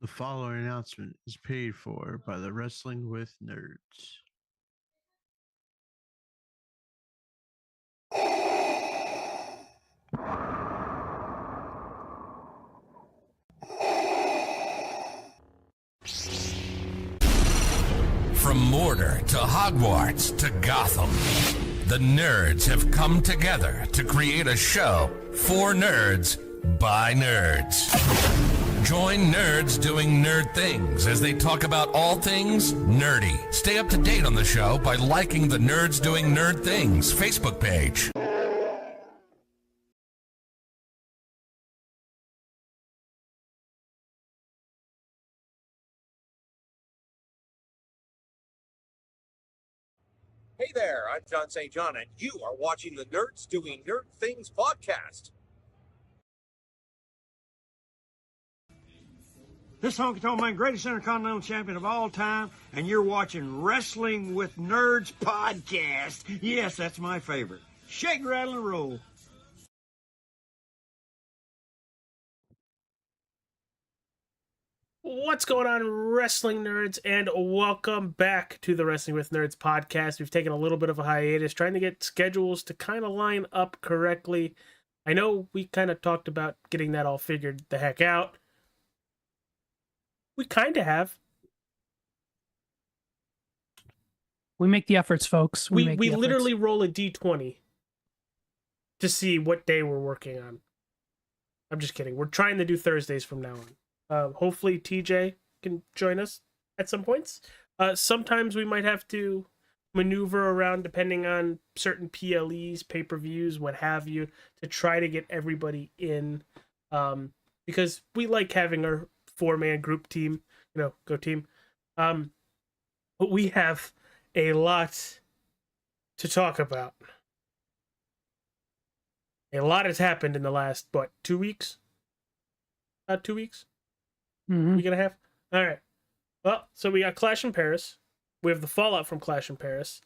The following announcement is paid for by the Wrestling with Nerds. From Mordor to Hogwarts to Gotham, the nerds have come together to create a show for nerds by nerds. Join nerds doing nerd things as they talk about all things nerdy. Stay up to date on the show by liking the Nerds Doing Nerd Things Facebook page. Hey there, I'm John St. John, and you are watching the Nerds Doing Nerd Things podcast. This is Honky Tonk Man, greatest intercontinental champion of all time, and you're watching Wrestling with Nerds podcast. Yes, that's my favorite. Shake, rattle, and roll. What's going on, wrestling nerds, and welcome back to the Wrestling with Nerds podcast. We've taken a little bit of a hiatus, trying to get schedules to kind of line up correctly. I know we kind of talked about getting that all figured the heck out. We kind of have. We make the efforts, folks. We literally roll a d20 to see what day we're working on. I'm just kidding. We're trying to do Thursdays from now on. Hopefully TJ can join us at some points. Sometimes we might have to maneuver around depending on certain PLEs, pay-per-views, what have you, to try to get everybody in. Because we like having our four-man group team, go team. But we have a lot to talk about. A lot has happened in the last, 2 weeks? About 2 weeks? Mm-hmm. Week and a half? All right. Well, so we got Clash in Paris. We have the fallout from Clash in Paris.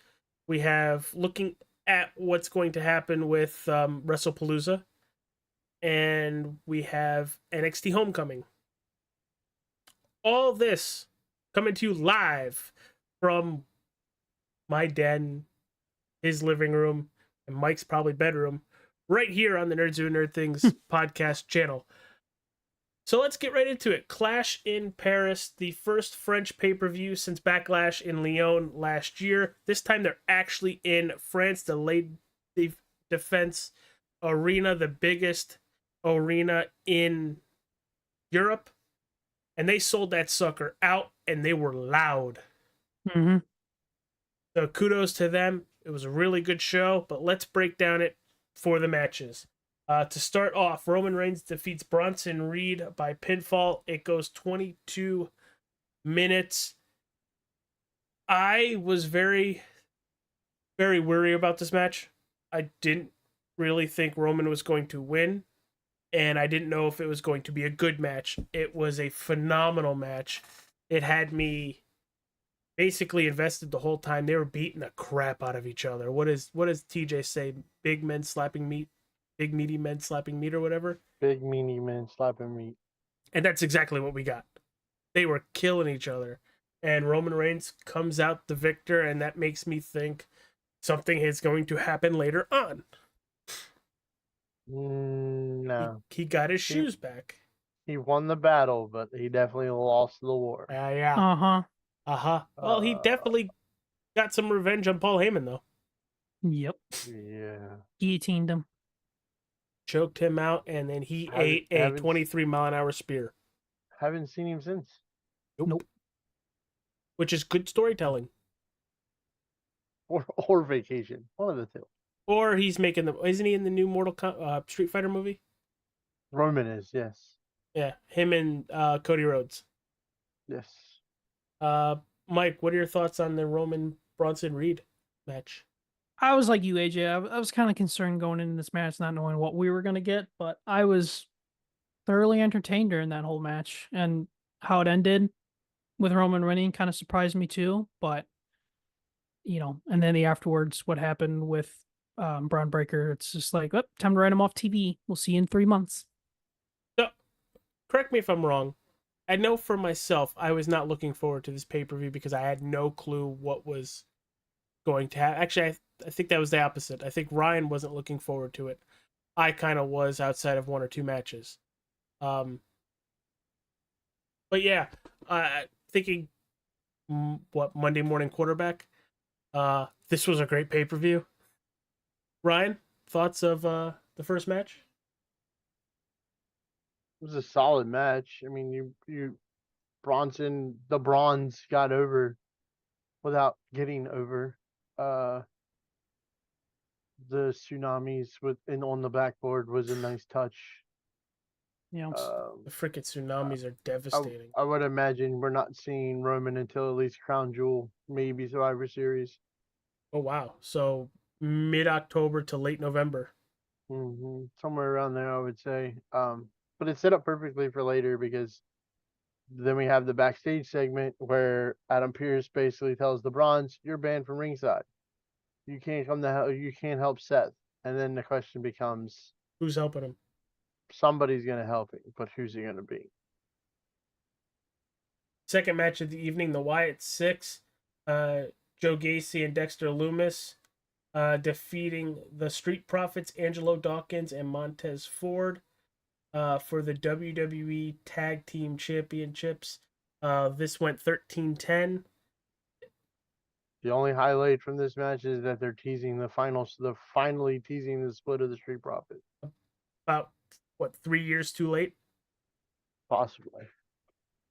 We have looking at what's going to happen with WrestlePalooza. And we have NXT Homecoming. All this coming to you live from my den, his living room, and Mike's probably bedroom, right here on the Nerds Doing Nerd Things podcast channel. So let's get right into it. Clash in Paris, the first French pay-per-view since Backlash in Lyon last year. This time they're actually in France, the Late Defense Arena, the biggest arena in Europe. And they sold that sucker out, and they were loud. Mm-hmm. So kudos to them. It was a really good show, but let's break down it for the matches. To start off, Roman Reigns defeats Bronson Reed by pinfall. It goes 22 minutes. I was very, very worried about this match. I didn't really think Roman was going to win, and I didn't know if it was going to be a good match. It was a phenomenal match. It had me basically invested the whole time. They were beating the crap out of each other. What does TJ say? Big men slapping meat? Big meaty men slapping meat or whatever? Big meaty men slapping meat. And that's exactly what we got. They were killing each other. And Roman Reigns comes out the victor, and that makes me think something is going to happen later on. No. He got his shoes back. He won the battle, but he definitely lost the war. Yeah. Uh-huh. Uh-huh. Well, he definitely got some revenge on Paul Heyman, though. Yep. Yeah. Guillotined him. Choked him out, and then he ate a 23-mile-an-hour spear. Haven't seen him since. Nope. Which is good storytelling. Or vacation. One of the two. Or he's making isn't he in the new Street Fighter movie? Roman is, yes. Yeah, him and Cody Rhodes. Yes. Mike, what are your thoughts on the Roman Bronson Reed match? I was like you, AJ. I was kind of concerned going into this match, not knowing what we were going to get, but I was thoroughly entertained during that whole match. And how it ended with Roman winning kind of surprised me too. But, and then the afterwards, what happened with Braun Breaker, it's just like, time to write him off TV. We'll see you in 3 months. So, correct me if I'm wrong. I know for myself, I was not looking forward to this pay-per-view because I had no clue what was going to happen. Actually, I think that was the opposite. I think Ryan wasn't looking forward to it. I kind of was outside of one or two matches. Um, but yeah, thinking what Monday morning quarterback. This was a great pay-per-view. Ryan, thoughts of the first match? It was a solid match. I mean, the Bronze got over without getting over. Uh, the tsunamis on the backboard was a nice touch. Yeah. The freaking tsunamis are I, devastating. I would imagine we're not seeing Roman until at least Crown Jewel, maybe Survivor Series. Oh wow! So mid-October to late November. Somewhere around there, I would say. But it's set up perfectly for later because then we have the backstage segment where Adam Pearce basically tells the Bronze, "You're banned from ringside. You can't come to hell. You can't help Seth." And then the question becomes, Who's helping him? somebody's gonna help him, but who's it gonna be? Second match of the evening, the Wyatt Six, uh, Joe Gacy and Dexter Loomis, defeating the Street Profits, Angelo Dawkins and Montez Ford, for the WWE Tag Team Championships. This went 13-10. The only highlight from this match is that they're finally teasing the split of the Street Profits. About what, 3 years too late? Possibly.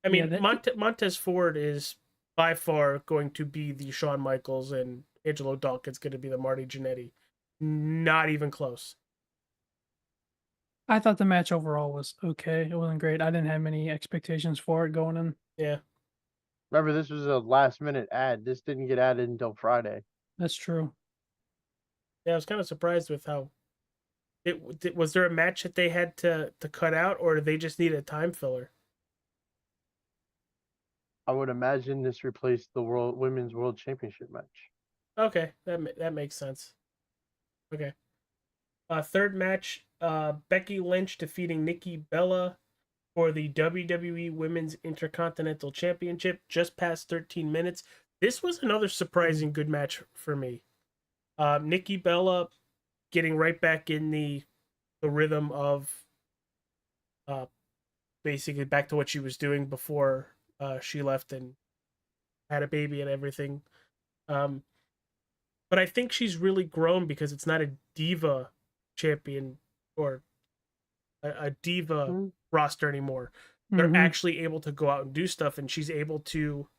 I mean, Yeah, Montez Ford is by far going to be the Shawn Michaels, and Angelo Dawkins going to be the Marty Jannetty. Not even close. I thought the match overall was okay. It wasn't great. I didn't have many expectations for it going in. Yeah, Remember, this was a last minute ad. This didn't get added until Friday. That's true. yeah. I was kind of surprised with how was there a match that they had to cut out, or did they just need a time filler? I would imagine this replaced the Women's World Championship match. Okay, that makes sense. Okay. Third match, Becky Lynch defeating Nikki Bella for the WWE Women's Intercontinental Championship, just past 13 minutes. This was another surprising good match for me. Nikki Bella getting right back in the rhythm of basically back to what she was doing before she left and had a baby and everything. But I think she's really grown because it's not a diva champion or a diva roster anymore. They're actually able to go out and do stuff, and she's able to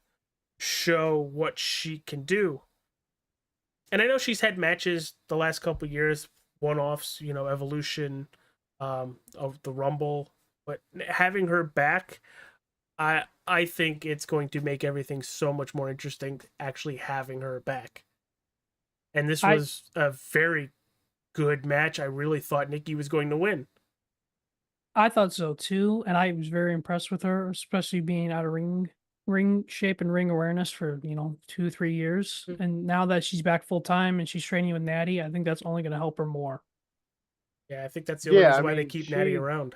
show what she can do. And I know she's had matches the last couple years, one-offs, Evolution, of the Rumble, but having her back, I think it's going to make everything so much more interesting actually having her back. And this was a very good match. I really thought Nikki was going to win. I thought so too, and I was very impressed with her, especially being out of ring shape and ring awareness for 2-3 years. And now that she's back full time and she's training with Natty, I think that's only going to help her more. Yeah, I think that's the only reason why they keep Natty around.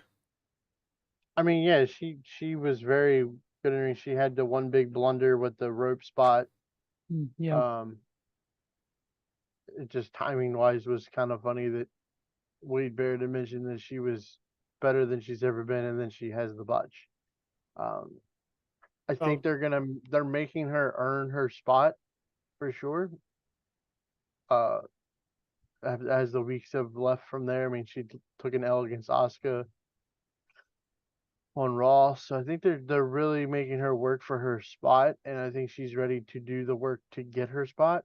I mean, yeah, she was very good. I mean, she had the one big blunder with the rope spot. Yeah. It just timing wise was kind of funny that Wade Barrett had mentioned that she was better than she's ever been, and then she has the botch. I think they're making her earn her spot for sure. As the weeks have left from there, I mean, she took an L against Asuka on Raw, so I think they're really making her work for her spot, and I think she's ready to do the work to get her spot.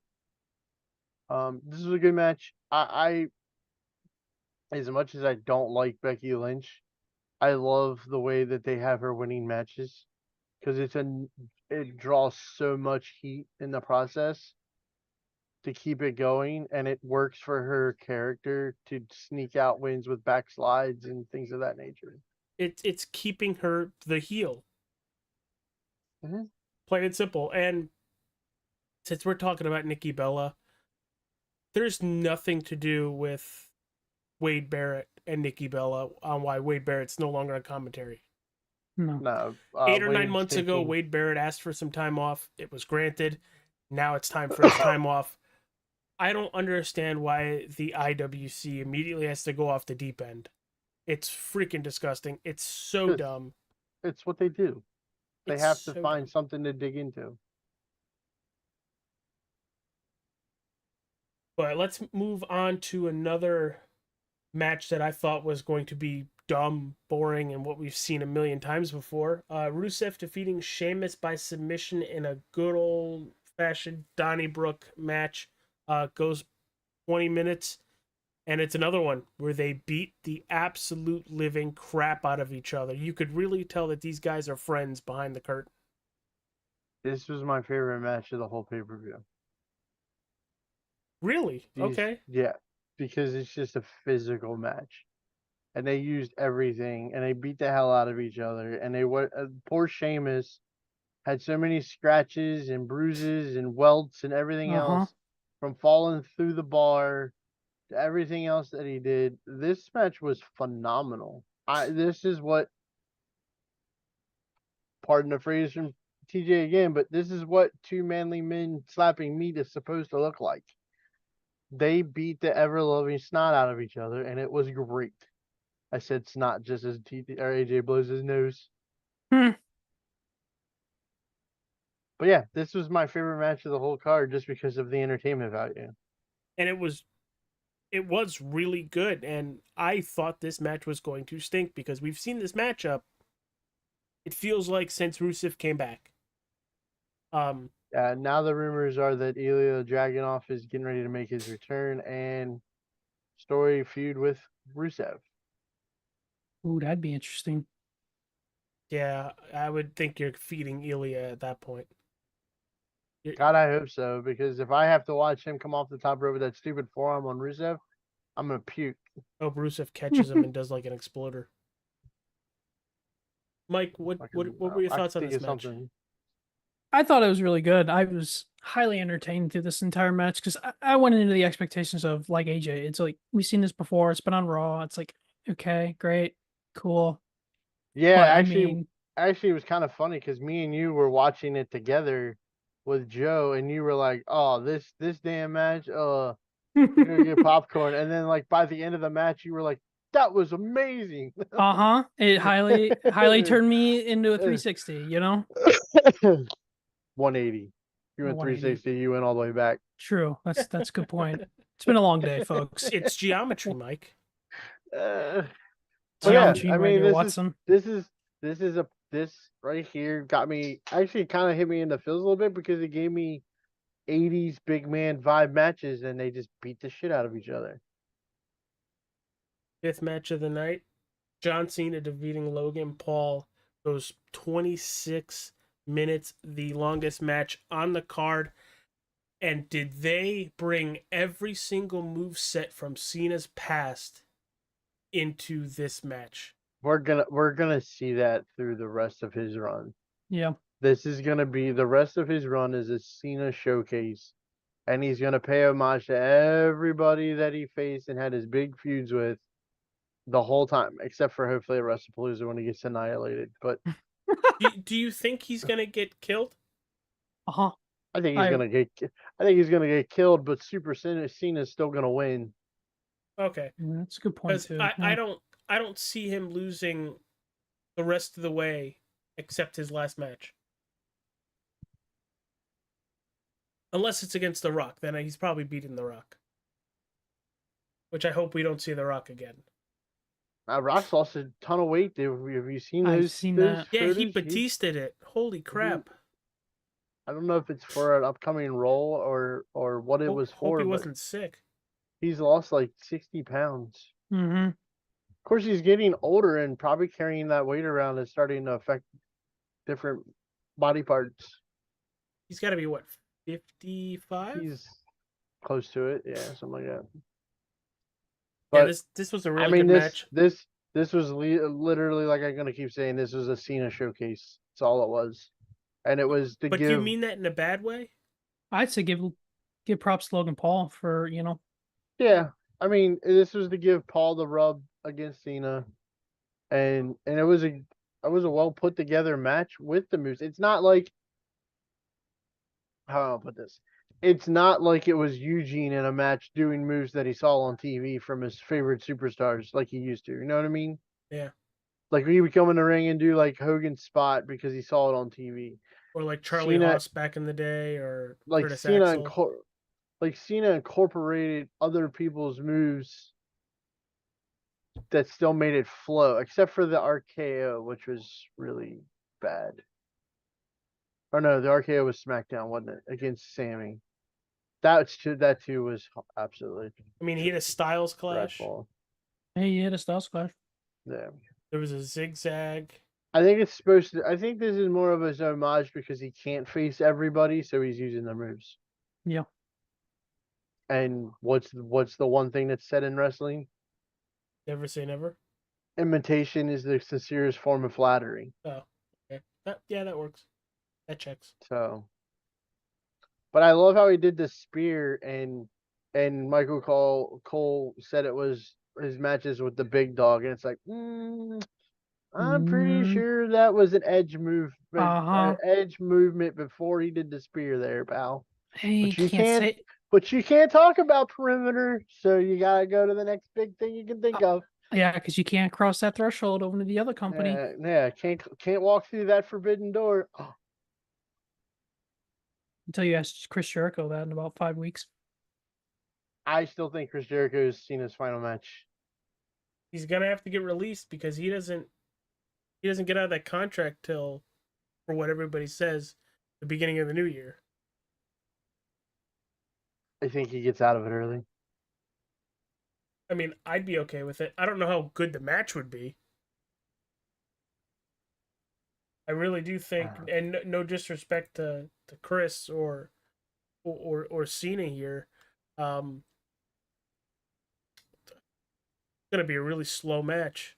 This is a good match. I as much as I don't like Becky Lynch, I love the way that they have her winning matches because it draws so much heat in the process to keep it going, and it works for her character to sneak out wins with backslides and things of that nature. It's keeping her the heel. Mm-hmm. Plain and simple. And since we're talking about Nikki Bella, there's nothing to do with Wade Barrett and Nikki Bella on why Wade Barrett's no longer on commentary. No. No. 8 or 9 Wade's months ago, taking- Wade Barrett asked for some time off. It was granted. Now it's time for his time off. I don't understand why the IWC immediately has to go off the deep end. It's freaking disgusting. It's so Yes. dumb. It's what they do. They It's have to so find dumb. something to dig into. But let's move on to another match that I thought was going to be dumb, boring, and what we've seen a million times before. Rusev defeating Sheamus by submission in a good old fashioned Donnybrook match. Goes 20 minutes. And it's another one where they beat the absolute living crap out of each other. You could really tell that these guys are friends behind the curtain. This was my favorite match of the whole pay-per-view. Really? These- Okay. Yeah, because it's just a physical match. And they used everything, and they beat the hell out of each other. And they were poor Sheamus had so many scratches and bruises and welts and everything else from falling through the bar to everything else that he did. This match was phenomenal. This is what, pardon the phrase from TJ again, but this is what two manly men slapping meat is supposed to look like. They beat the ever loving snot out of each other, and it was great. I said snot just as AJ blows his nose. Hmm. But yeah, this was my favorite match of the whole card just because of the entertainment value. And it was really good. And I thought this match was going to stink because we've seen this matchup. It feels like since Rusev came back. Now the rumors are that Ilya Dragunov is getting ready to make his return and story feud with Rusev. Ooh, that'd be interesting. Yeah, I would think you're feeding Ilya at that point. God, I hope so, because if I have to watch him come off the top rope with that stupid forearm on Rusev, I'm gonna puke. Oh, Rusev catches him and does like an exploder. Mike, what were your I thoughts on think this it's match? something. I thought it was really good. I was highly entertained through this entire match because I went into the expectations of like AJ. It's like we've seen this before. It's been on Raw. It's like okay, great, cool. Yeah, But actually, it was kind of funny because me and you were watching it together with Joe, and you were like, "Oh, this damn match, we're gonna get popcorn." And then, like by the end of the match, you were like, "That was amazing." It highly turned me into a 360. You know, 180. You went 180. 360. You went all the way back. True. That's a good point. It's been a long day, folks. It's geometry, Mike. But yeah, Geometry, I right mean, there, Watson. this right here got me actually kind of hit me in the feels a little bit because it gave me 80s big man vibe matches and they just beat the shit out of each other. Fifth match of the night. John Cena defeating Logan Paul goes 26 minutes, the longest match on the card. And did they bring every single move set from Cena's past into this match? We're gonna see that through the rest of his run. Yeah. This is gonna be the rest of his run is a Cena showcase, and he's gonna pay homage to everybody that he faced and had his big feuds with the whole time, except for hopefully at WrestlePalooza when he gets annihilated. But Do you think he's gonna get killed? Uh-huh. I think he's gonna get killed, but Super Cena's still gonna win. Okay, That's a good point because too. I don't see him losing the rest of the way except his last match. Unless it's against The Rock, then he's probably beating The Rock. Which I hope we don't see The Rock again. Rock's lost a ton of weight. Have you seen I've those? seen those that. Yeah, he photos? Batistaed it. Holy crap. I don't know if it's for an upcoming role or what it was Hope for, he but wasn't sick. he's lost like 60 pounds. Mm-hmm. Of course, he's getting older and probably carrying that weight around is starting to affect different body parts. He's got to be, what, 55? He's close to it, yeah, something like that. Yeah, But this was a really good match. this was literally, like I'm gonna keep saying, this was a Cena showcase. That's all it was, and it was to But give. do you mean that in a bad way? I'd say give props to Logan Paul for Yeah, I mean, this was to give Paul the rub against Cena, and it was well put together match with the moves. It's not like, how do I put this? It's not like it was Eugene in a match doing moves that he saw on TV from his favorite superstars like he used to. You know what I mean? Yeah. Like he would come in the ring and do like Hogan's spot because he saw it on TV. Or like Charlie Cena, Haas back in the day, or like Curtis Axel. Cena incorporated other people's moves that still made it flow, except for the RKO, which was really bad. Or no, the RKO was SmackDown, wasn't it? Against Sammy. That too was absolutely I mean, he had a Styles clash. dreadful. Hey, you hit a Styles clash. Yeah. There was a zigzag. I think it's supposed to. I think this is more of a homage because he can't face everybody, so he's using the moves. Yeah. And what's the one thing that's said in wrestling? Never say never. Imitation is the sincerest form of flattery. Oh, okay. Yeah, that works. That checks. So, but I love how he did the spear, and Michael Cole said it was his matches with the big dog, and it's like, I'm pretty sure that was an edge move, Uh-huh. edge movement before he did the spear there, pal. Hey, But you can't can't. say. But you can't talk about perimeter, so you gotta go to the next big thing you can think of. Yeah, because you can't cross that threshold over to the other company. Yeah, can't walk through that forbidden door. Until you ask Chris Jericho that in about 5 weeks. I still think Chris Jericho is Cena's final match. He's gonna have to get released because he doesn't get out of that contract till, for what everybody says, the beginning of the new year. I think he gets out of it early. I mean, I'd be okay with it. I don't know how good the match would be. I really do think, and no disrespect to Chris or Cena here, it's gonna be a really slow match.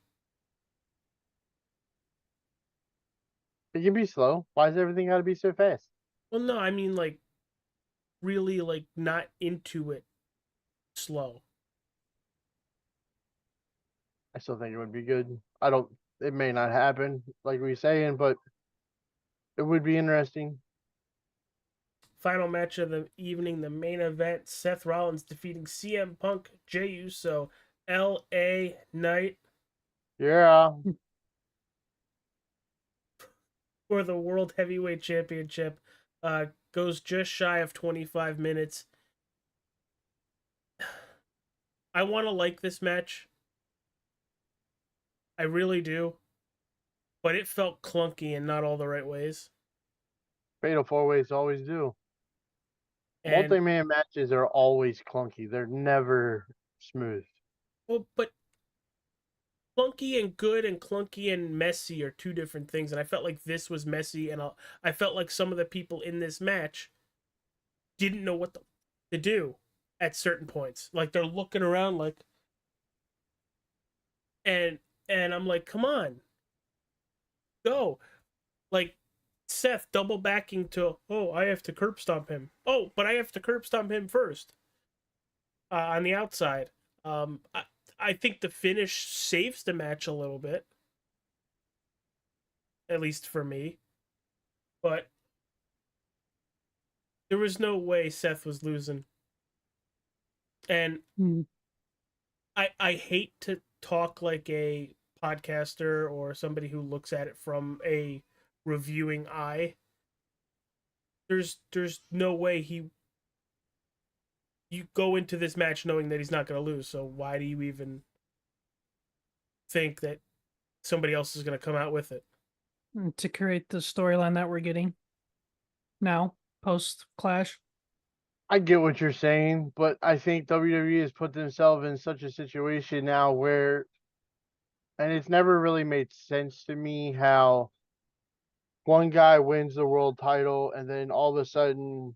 It can be slow. Why does everything got to be so fast? Well, no, I mean like really like not into it slow. I still think it would be good. I don't. It may not happen, like we saying, but it would be interesting. Final match of the evening, the main event: Seth Rollins defeating CM Punk, Jey Uso, L.A. Knight Yeah. for the World Heavyweight Championship. Goes just shy of 25 minutes. I want to like this match. I really do. But it felt clunky in not all the right ways. Fatal four ways always do. And, Multi-man matches are always clunky. They're never smooth. well, but clunky and good and clunky and messy are two different things. And I felt like this was messy. And I felt like some of the people in this match didn't know what to do at certain points. Like they're looking around like, and I'm like, come on, go. Like Seth double backing to, oh, I have to curb stomp him. Oh, but I have to curb stomp him first. On the outside. I think the finish saves the match a little bit. At least for me. But there was no way Seth was losing. And I hate to talk like a podcaster or somebody who looks at it from a reviewing eye. There's no way you go into this match knowing that he's not going to lose. So why do you even think that somebody else is going to come out with it? To create the storyline that we're getting now, post Clash. I get what you're saying, but I think WWE has put themselves in such a situation now where, and it's never really made sense to me how one guy wins the world title and then all of a sudden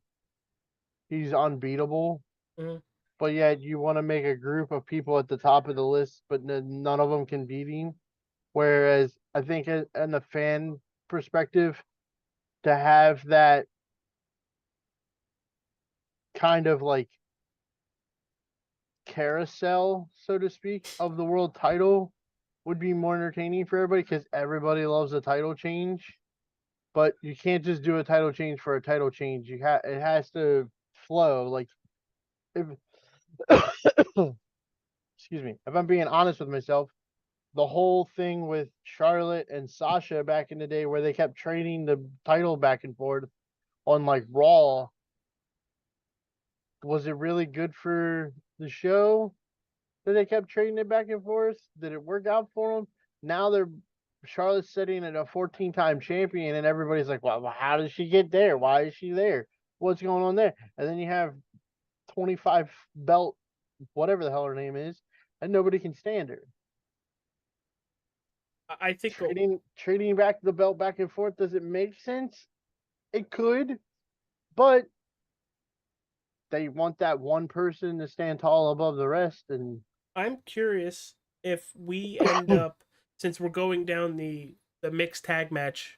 he's unbeatable. Mhm. But yet you want to make a group of people at the top of the list, but none of them can beat him. Whereas I think in the fan perspective, to have that kind of like carousel, so to speak, of the world title would be more entertaining for everybody because everybody loves a title change. But you can't just do a title change for a title change. It has to flow. Like if excuse me, if I'm being honest with myself, the whole thing with Charlotte and Sasha back in the day where they kept trading the title back and forth on like Raw, was it really good for the show that they kept trading it back and forth? Did it work out for them? Now Charlotte's sitting at a 14-time champion, and everybody's like, well, how did she get there? Why is she there? What's going on there? And then you have 25 belt, whatever the hell her name is, and nobody can stand her. I think Trading back the belt back and forth, does it make sense? It could, but they want that one person to stand tall above the rest. And I'm curious if we end up, since we're going down the mixed tag match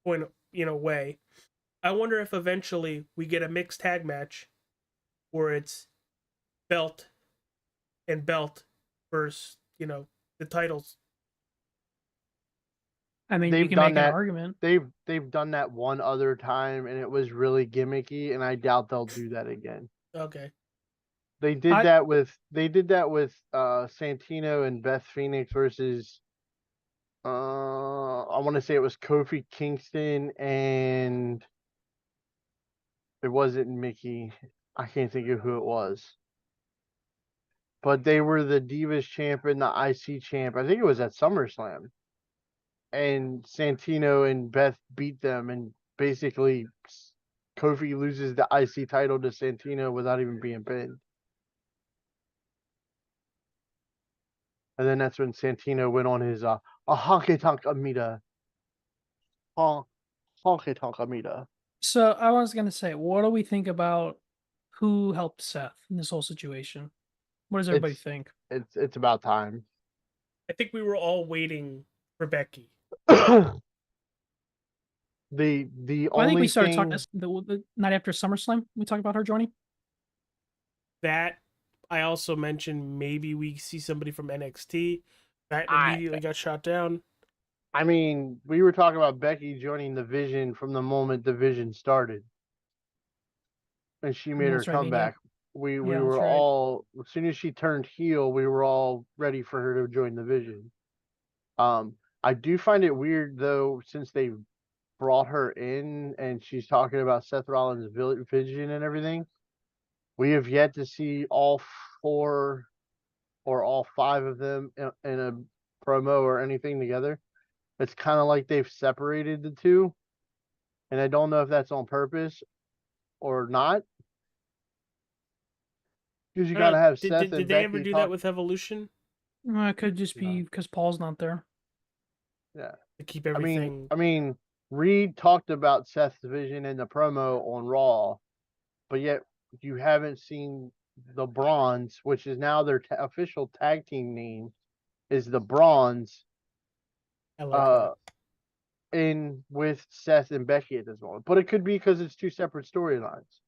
point, way. I wonder if eventually we get a mixed tag match where it's belt and belt versus the titles. I mean, you can make an argument. They've done that one other time, and it was really gimmicky, and I doubt they'll do that again. Okay. They did that with Santino and Beth Phoenix versus I want to say it was Kofi Kingston, and it wasn't Mickey. I can't think of who it was. But they were the Divas champ and the IC champ. I think it was at SummerSlam. And Santino and Beth beat them, and basically Kofi loses the IC title to Santino without even being pinned. And then that's when Santino went on his a honky tonk Amita. Honky tonk Amita. So I was gonna say, what do we think about who helped Seth in this whole situation? What does everybody think? It's about time. I think we were all waiting for Becky. The I think we started talking the night after SummerSlam. We talked about her joining. That I also mentioned maybe we see somebody from NXT. That immediately got shot down. I mean, we were talking about Becky joining the Vision from the moment the Vision started, and she made her comeback. We were all, as soon as she turned heel, we were all ready for her to join the Vision. I do find it weird though, since they brought her in and she's talking about Seth Rollins' vision and everything. We have yet to see all 4 or all 5 of them in a promo or anything together. It's kind of like they've separated the two, and I don't know if that's on purpose or not. Because you gotta have Seth and Becky. Did they ever do that with Evolution? It could just be because Paul's not there. Yeah. To keep everything. I mean, Reed talked about Seth's vision in the promo on Raw, but yet you haven't seen the Bronze, which is now their official tag team name, is the Bronze. I like that. In with Seth and Becky at this moment, but it could be because it's 2 separate storylines.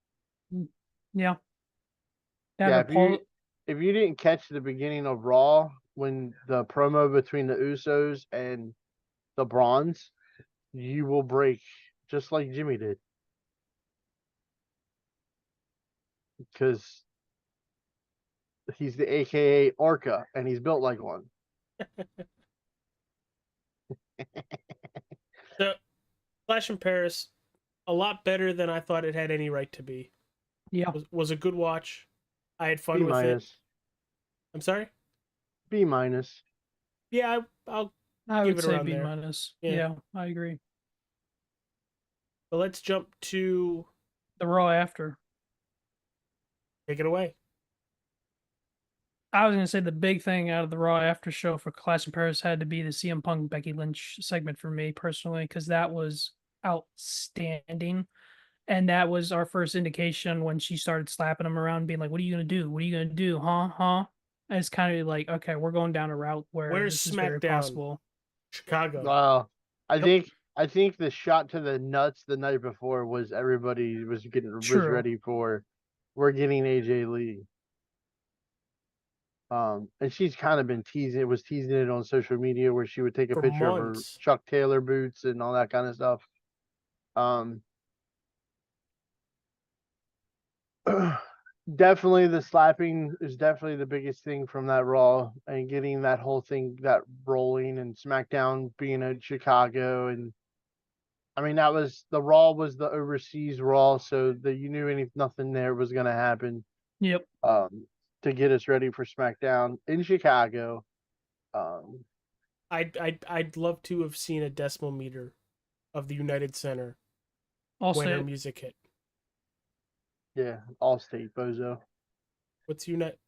Yeah. Yeah. If you didn't catch the beginning of Raw when the promo between the Usos and the Bronze, you will break just like Jimmy did. Because he's the AKA Orca and he's built like one. So, Flash in Paris, a lot better than I thought it had any right to be. Yeah. Was a good watch. I had fun with it. I'm sorry? B-. Yeah, I would say B-. Yeah, I agree. So let's jump to the Raw after. Take it away. I was going to say the big thing out of the Raw after show for Clash in Paris had to be the CM Punk Becky Lynch segment for me personally, because that was outstanding. And that was our first indication when she started slapping him around, being like, what are you going to do? What are you going to do? Huh? And it's kind of like, okay, we're going down a route where Where's this is very possible. Chicago. Wow. I think the shot to the nuts the night before was everybody was ready for, we're getting AJ Lee. And she's kind of been teasing it on social media where she would take a For picture of her months. Chuck Taylor boots and all that kind of stuff. Definitely the slapping is definitely the biggest thing from that Raw and getting that whole thing that rolling and SmackDown being in Chicago. And I mean that was the Raw was the overseas Raw, so that you knew nothing there was gonna happen. Yep. To get us ready for SmackDown in Chicago. Um, I'd love to have seen a decimal meter of the United Center when her Also, music hit. yeah, Allstate Bozo. What's United?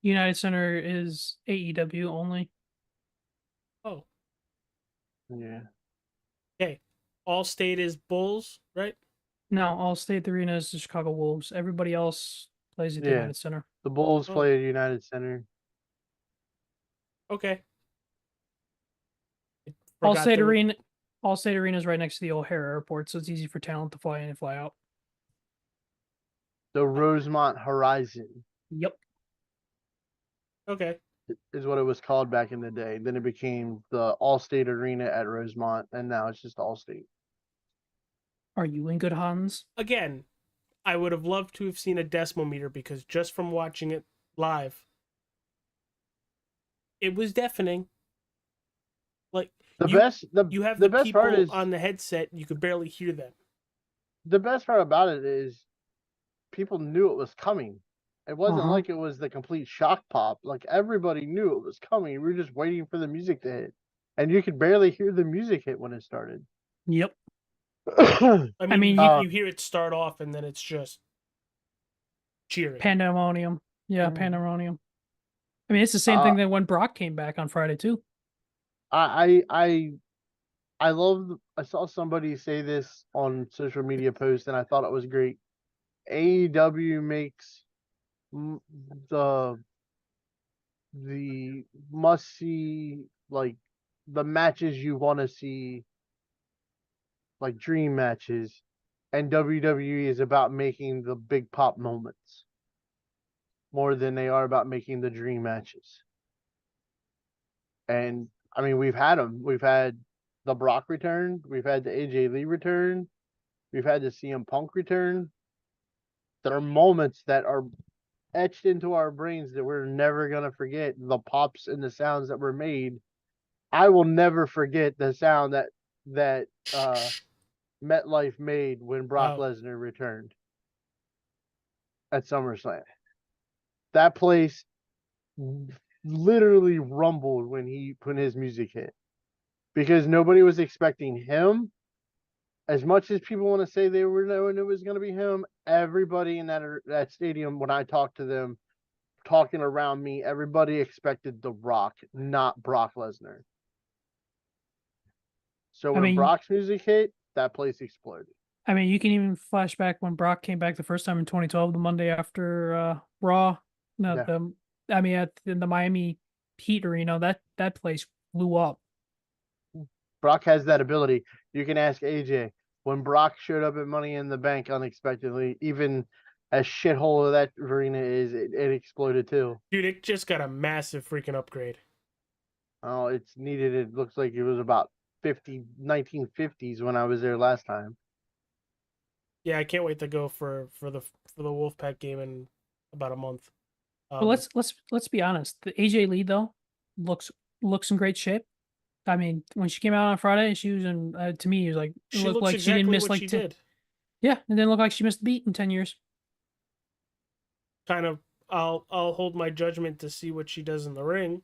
United Center is AEW only. Oh, Yeah, okay. Allstate is Bulls, right? No, Allstate Arena is the Chicago Wolves. Everybody else plays at the yeah. United Center. The Bulls Oh, play at United Center. okay. I forgot Allstate there was. Arena, Allstate Arena is right next to the O'Hare Airport, so it's easy for talent to fly in and fly out. The Rosemont Horizon Yep. Okay. is what it was called back in the day. Then it became the Allstate Arena at Rosemont, and now it's just Allstate. Are you in good hands? Again, I would have loved to have seen a decimal meter because just from watching it live, it was deafening. Like The you, best the you have the the best part people is on the headset, you could barely hear them. the best part about it is people knew it was coming. It wasn't Uh-huh. like it was the complete shock pop. Like everybody knew it was coming. We were just waiting for the music to hit. And you could barely hear the music hit when it started. Yep. I I mean, mean, you hear it start off and then it's just cheering. pandemonium. Yeah, Mhm. pandemonium. I mean, it's the same uh, thing that when Brock came back on Friday too. I love. I saw somebody say this on social media post, and I thought it was great. AEW makes m- the the must see, like the matches you want to see, like dream matches, and WWE is about making the big pop moments more than they are about making the dream matches. And I mean, we've had them. We've had the Brock return. We've had the AJ Lee return. We've had the CM Punk return. There are moments that are etched into our brains that we're never gonna forget. The pops and the sounds that were made. I will never forget the sound that MetLife made when Brock Oh, Lesnar returned at SummerSlam. That place literally rumbled when his music hit because nobody was expecting him. As much as people want to say they were knowing it was going to be him, everybody in that stadium, when I talked to them, talking around me, everybody expected The Rock, not Brock Lesnar. So I when mean, Brock's music hit, that place exploded. you can even flash back when Brock came back the first time in 2012, the Monday after Raw. No, Yeah. in the Miami Heat Arena, that place blew up. Brock has that ability. You can ask AJ. When Brock showed up at Money in the Bank unexpectedly, even as shithole of that arena is, it exploded too. dude, it just got a massive freaking upgrade. Oh, it's needed. It looks like it was about 1950s when I was there last time. Yeah, I can't wait to go for the Wolfpack game in about a month. But let's be honest. The AJ Lee though looks in great shape. I mean, when she came out on Friday, she was in. To me, it was like it She looked looks like she didn't exactly miss what like she 10. did. Yeah, it didn't look like she missed a beat in 10 years. Kind of, I'll hold my judgment to see what she does in the ring.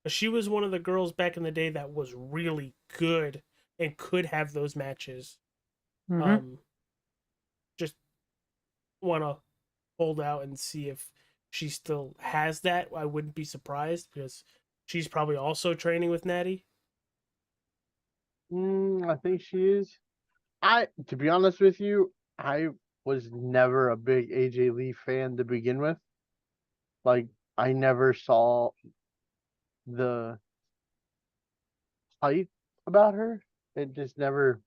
She was one of the girls back in the day that was really good and could have those matches. Mm-hmm. Just want to hold out and see if she still has that. I wouldn't be surprised because she's probably also training with Natty. I think she is. To be honest with you, I was never a big AJ Lee fan to begin with. Like, I never saw the hype about her. It just never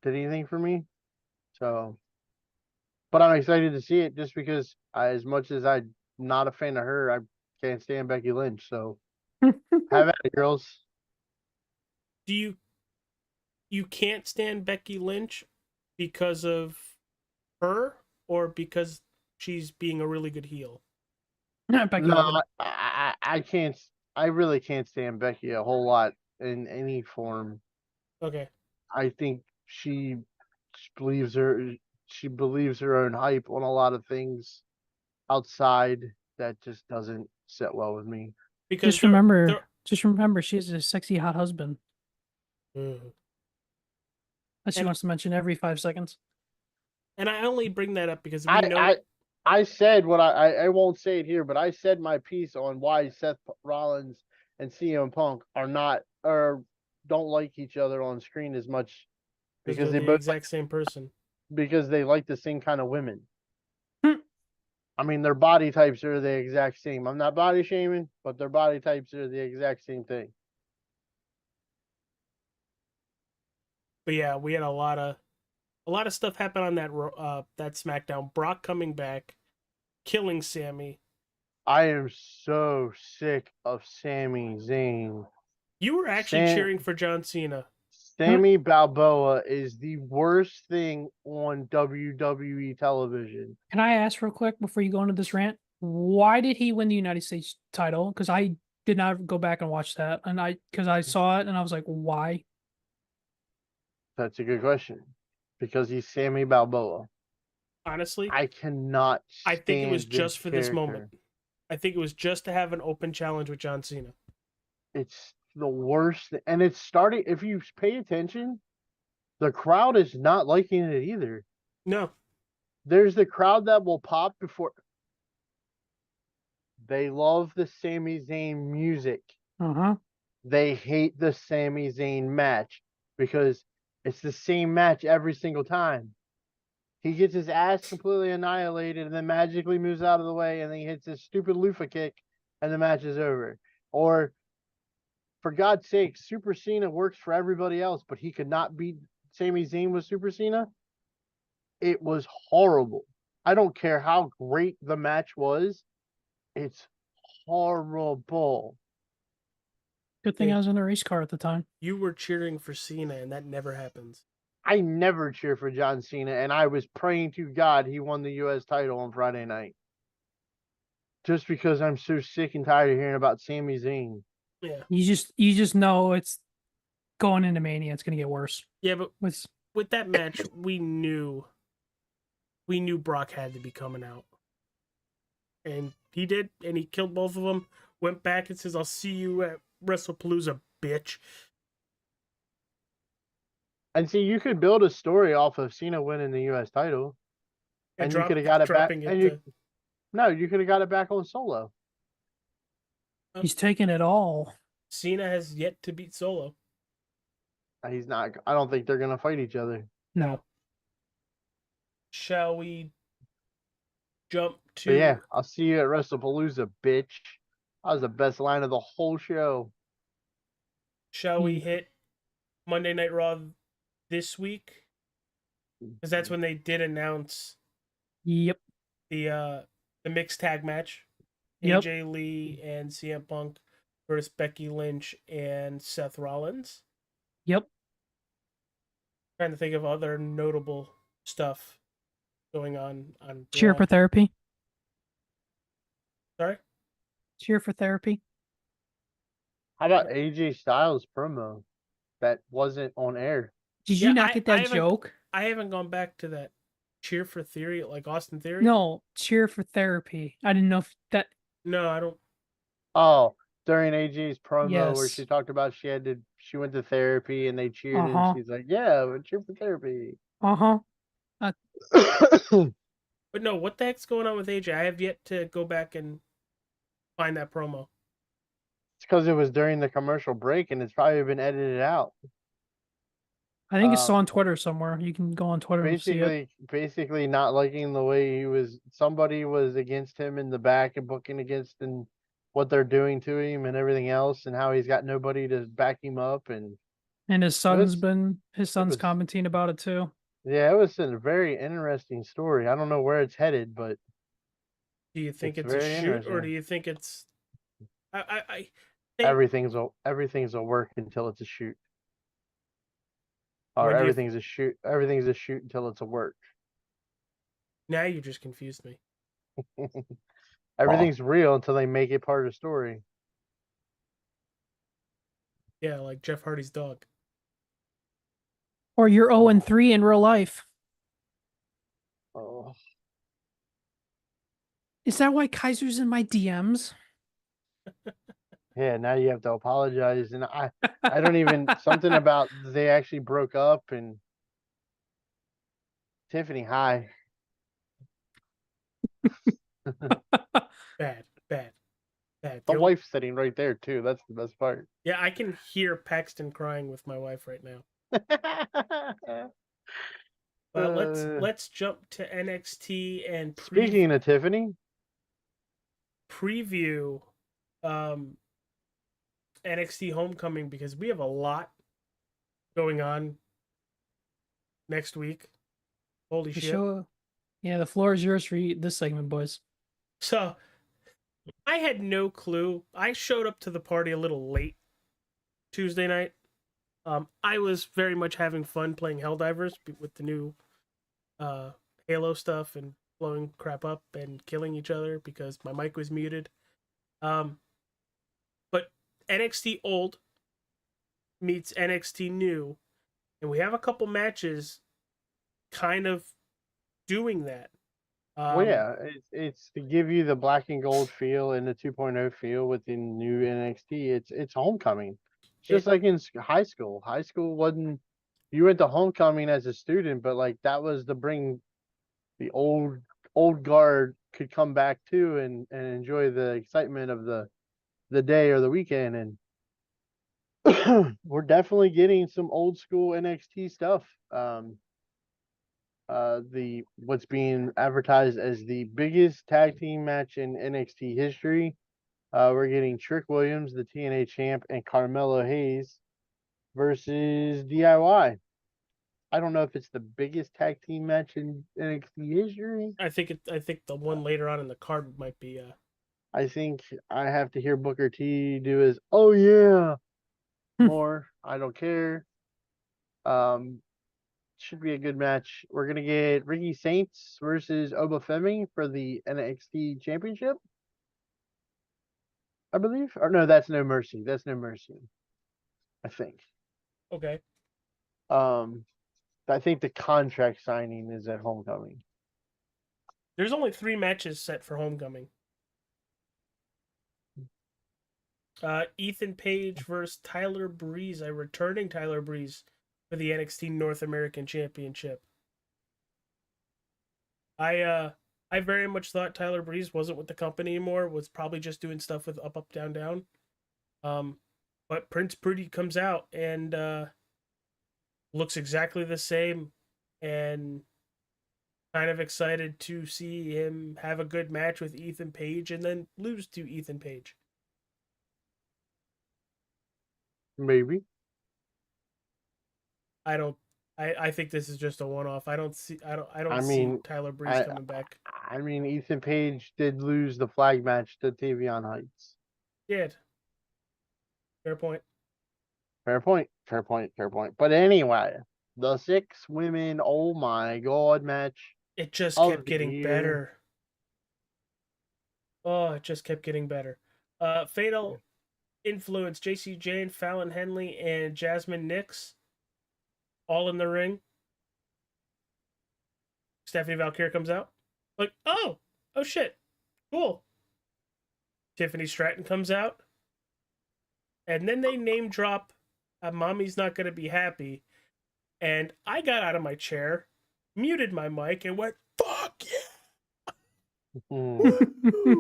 did anything for me. So, but I'm excited to see it just because as much as I'm not a fan of her, can't stand Becky Lynch. So have at it, girls. Do you can't stand Becky Lynch because of her or because she's being a really good heel? Becky No, Lynch. I can't. I really can't stand Becky a whole lot in any form. Okay. I think she believes her. She believes her own hype on a lot of things outside that just doesn't sit well with me. Because Just remember, she has a sexy hot husband Mhm. that she And- wants to mention every 5 seconds. And I only bring that up because we know I said what I won't say it here, but I said my piece on why Seth Rollins and CM Punk are not or don't like each other on screen as much because they're they the both exact same person. because they like the same kind of women. Hmm. I mean, their body types are the exact same. I'm not body shaming, but their body types are the exact same thing. But yeah, we had a lot of stuff happen on that SmackDown. Brock coming back, killing Sammy. I am so sick of Sami Zayn. You were actually cheering for John Cena. Sammy Balboa is the worst thing on WWE television. Can I ask real quick before you go into this rant? Why did he win the United States title? Because I did not go back and watch that, and because I saw it and I was like, why? That's a good question. Because he's Sammy Balboa. Honestly, I cannot I think it was stand just for this character. moment. I think it was just to have an open challenge with John Cena. It's the worst. And it's starting, if you pay attention, the crowd is not liking it either. No. There's the crowd that will pop before. They love the Sami Zayn music. Uh-huh. They hate the Sami Zayn match because it's the same match every single time. He gets his ass completely annihilated and then magically moves out of the way and then he hits his stupid loofah kick and the match is over. Or, for God's sake, Super Cena works for everybody else, but he could not beat Sami Zayn with Super Cena. It was horrible. I don't care how great the match was. It's horrible. Good thing I was in a race car at the time. You were cheering for Cena, and that never happens. I never cheer for John Cena, and I was praying to God he won the U.S. title on Friday night. Just because I'm so sick and tired of hearing about Sami Zayn. Yeah. You just know it's going into Mania. It's gonna get worse. Yeah, but with that match, we knew Brock had to be coming out, and he did, and he killed both of them. Went back and says, "I'll see you at WrestlePalooza, bitch." And see, you could build a story off of Cena winning the U.S. title, and you could have got it back. You could have got it back on Solo. He's taking it all. Cena has yet to beat Solo. He's not. I don't think they're gonna fight each other. No. Shall we jump to? But yeah, I'll see you at WrestlePalooza, bitch. That was the best line of the whole show. Shall we hit Monday Night Raw this week? Because that's when they did announce. Yep. The mixed tag match. Yep. AJ Lee and CM Punk versus Becky Lynch and Seth Rollins. Yep. Trying to think of other notable stuff going on Cheer Raw. for therapy. Sorry? Cheer for therapy. How about AJ Styles promo that wasn't on air? Did you not get that joke? I haven't gone back to that. Cheer for Theory, like Austin Theory? No, cheer for therapy. I didn't know if that. No, I don't. Oh, during AJ's promo where Yes. she talked about she went to therapy and they cheered and she's like, "Yeah, we're cheer for therapy." But no, what the heck's going on with AJ? I have yet to go back and find that promo. It's because it was during the commercial break and it's probably been edited out. I think it's still on Twitter somewhere. You can go on Twitter and see it. Basically not liking the way somebody was against him in the back and booking against and what they're doing to him and everything else and how he's got nobody to back him up and his son's commenting about it too. Yeah, it was a very interesting story. I don't know where it's headed, but do you think it's a shoot or do you think it's I think Everything's a work until it's a shoot, or when do you everything's a shoot. Everything's a shoot until it's a work. now you just confused me. Everything's real until they make it part of the story. Yeah, like Jeff Hardy's dog. Or you're 0-3 in real life. Oh, Is that why Kaiser's in my DMs? yeah. Now you have to apologize, and I don't even something about they actually broke up and Tiffany. Hi. Bad, bad, bad. The wife's sitting right there too. That's the best part. Yeah, I can hear Paxton crying with my wife right now. But let's jump to NXT and Speaking of Tiffany, preview NXT Homecoming because we have a lot going on next week. Holy shit. Yeah, the floor is yours for this segment, boys. So, I had no clue. I showed up to the party a little late Tuesday night. I was very much having fun playing Helldivers with the new Halo stuff and blowing crap up and killing each other because my mic was muted. But NXT old meets NXT new, and we have a couple matches kind of doing that. well, yeah, it's to give you the black and gold feel and the 2.0 feel within new NXT. It's homecoming. It's just like in high school. High school wasn't. You went to homecoming as a student, but like that was to bring the old guard could come back too and enjoy the excitement of the day or the weekend. And we're definitely getting some old school NXT stuff. The what's being advertised as the biggest tag team match in NXT history. We're getting Trick Williams, the TNA champ, and Carmelo Hayes versus DIY. I don't know if it's the biggest tag team match in NXT history. I think the one later on in the card might be I think I have to hear Booker T do his "Oh yeah" more. I don't care. Should be a good match. We're gonna get Ricky Saints versus Obafemi for the NXT Championship, I believe. Or no, that's No Mercy. That's No Mercy. I think. okay. I think the contract signing is at Homecoming. There's only 3 matches set for Homecoming. Ethan Page versus Tyler Breeze, a returning Tyler Breeze for the NXT North American Championship. I very much thought Tyler Breeze wasn't with the company anymore, was probably just doing stuff with Up Up Down Down. But Prince Pretty comes out and looks exactly the same, and kind of excited to see him have a good match with Ethan Page and then lose to Ethan Page. Maybe. I think this is just a one-off. I don't see Tyler Breeze coming back. I mean, Ethan Page did lose the flag match to Tavion Heights. Did. Fair point. Fair point. But anyway, the 6 women, oh my god, match. It just kept getting better. Oh, it just kept getting better. Fatal Influence, JC Jane, Fallon Henley, and Jasmine Nix all in the ring. Stephanie Valkyrie comes out. Like, oh shit. Cool. Tiffany Stratton comes out. And then they name drop Mommy's Not Gonna Be Happy. And I got out of my chair, muted my mic, and went, fuck yeah!